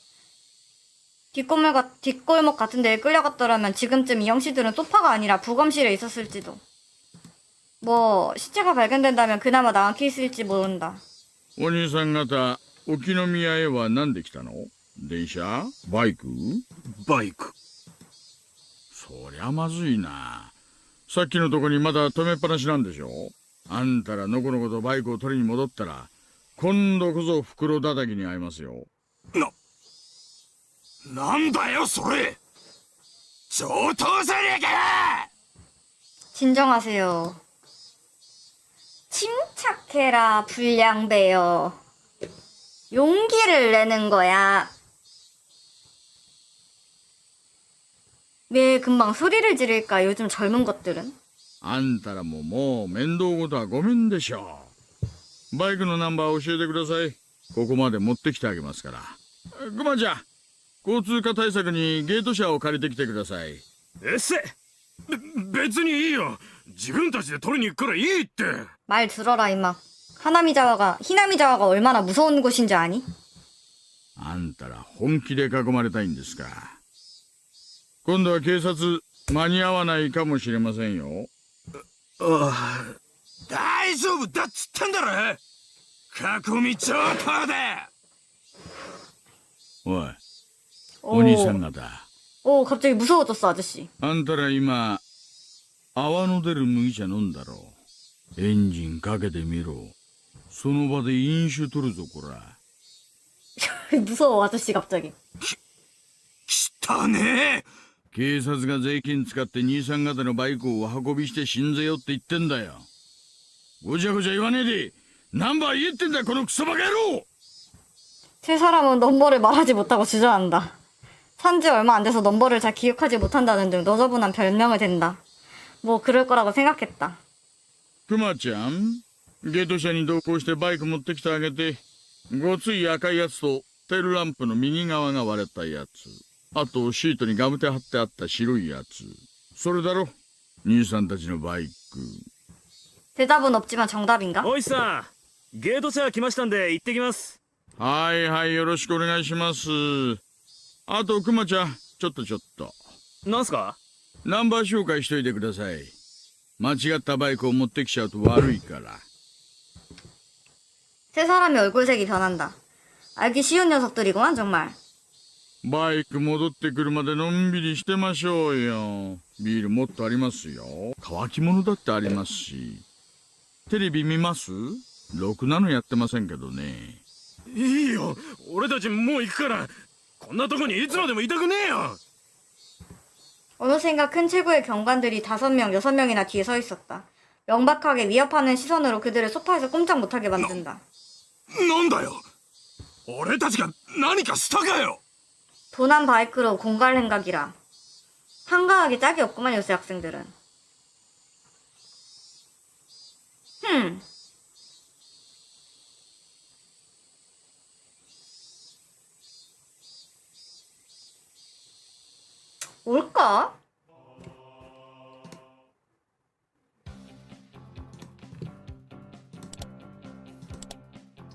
뒷골목 같은 데에 끌려갔더라면 지금쯤 이 형씨들은 소파가 아니라 부검실에 있었을지도. 뭐 시체가 발견된다면 그나마 나은 케이스일지 모른다. お兄さん方沖宮へは何で来たの？電車？バイク？バイク。そりゃまずいな。さっきのとこにまだ止めっぱなしなんでしょ。あんたらのこのことバイクを取りに戻ったら今度こそ袋叩きに遭いますよ。なんだよそれ。上等じゃねえかよ。 진정하세요. 침착해라 불량배여. 용기를 내는 거야. 왜 금방 소리를 지를까 요즘 젊은 것들은? あんたらももう面倒ごとはごめんでしょう。バイクのナンバー教えてください。ここまで持ってきてあげますから。クマちゃん、交通課対策にゲート車を借りてきてください。別にいいよ。自分たちで取りに行くからいいって。 말 들어라 임마. 히나미자와가 얼마나 무서운 곳인지 아니? あんたら本気で囲まれたいんですか。今度は警察間に合わないかもしれませんよ。大丈夫だっつってんだろ。囲み上等で。おい、お兄さん方。 오 갑자기 무서워졌어 아저씨. あんたら今泡の出る麦茶飲んだろ。エンジンかけてみろ。その場で飲酒取るぞこら。 무서워 아저씨 갑자기. 汚ねえ。警察が税金使って兄さん方のバイクを運びして死んぜよって言ってんだよ。ごちゃごちゃ言わねえでナンバー言えってんだこのクソバカ野郎。 세 사람은 넘버를 말하지 못하고 주저한다. 산지 얼마 안 돼서 넘버를 잘 기억하지 못한다는 등 너저분한 별명을 댄다. 뭐 그럴 거라고 생각했다. クマちゃん、ゲート車に同行してバイク持ってきてあげて。ごつい赤いやつとテールランプの右側が割れたやつ。あとシートにガムテ貼ってあった白いやつ。それだろ兄さんたちのバイク。 대답은 없지만 정답인가? おいさん、ゲート車来ましたんで行ってきます。はいはい、よろしくお願いします。あとクマちゃん、ちょっと。なんすか？ナンバー紹介しといてください。間違ったバイクを持ってきちゃうと悪いから。 세 사람의 얼굴색이 변한다. 알기 쉬운 녀석들이구만 정말. バイク戻ってくるまでのんびりしてましょうよ。ビールもっとありますよ。乾き物だってありますし。テレビ見ます？ろくなのやってませんけどね。いいよ。俺たちもう行くから。こんなとこにいつまでもいたくねえよ。 어느샌가 큰 체구의 경관들이 5명, 6명이나 뒤에 서 있었다. 명백하게 위협하는 시선으로 그들을 소파에서 꼼짝 못하게 만든다. なんだよ。俺たちが何かしたかよ。 도난 바이크로 공갈 행각이라. 한가하게 짝이 없구만 요새 학생들은. 뭐야?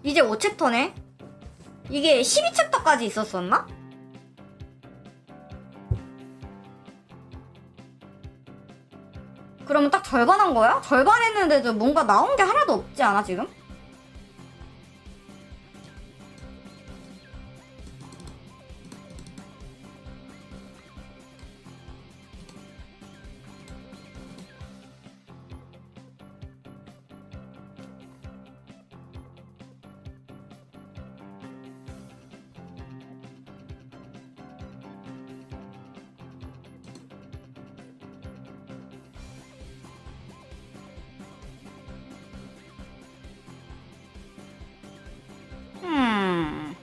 이제 5챕터네? 이게 12챕터까지 있었었나? 그러면 딱 절반 한 거야? 절반 했는데도 뭔가 나온 게 하나도 없지 않아 지금? 음.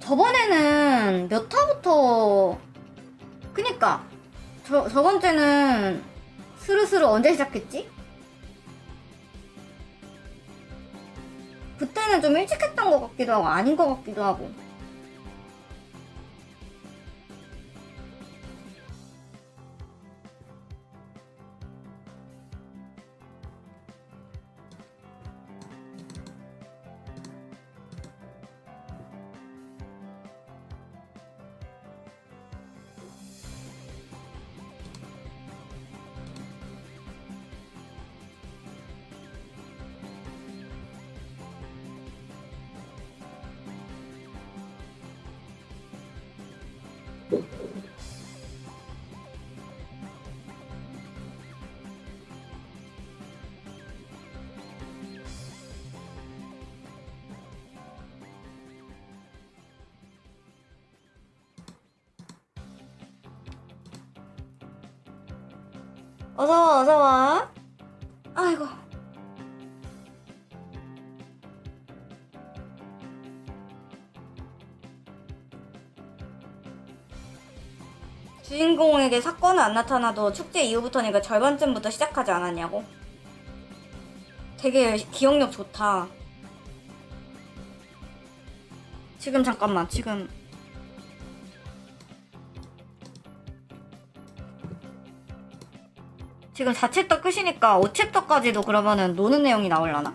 저번에는 몇 화부터 그니까 저번 주는 스르스르 언제 시작했지? 그때는 좀 일찍 했던 것 같기도 하고 아닌 것 같기도 하고. 어서와 어서와. 아이고. 주인공에게 사건은 안 나타나도 축제 이후부터니까 절반쯤부터 시작하지 않았냐고? 되게 기억력 좋다. 지금 잠깐만 지금 4챕터 끝이니까 5챕터까지도 그러면은 노는 내용이 나올라나?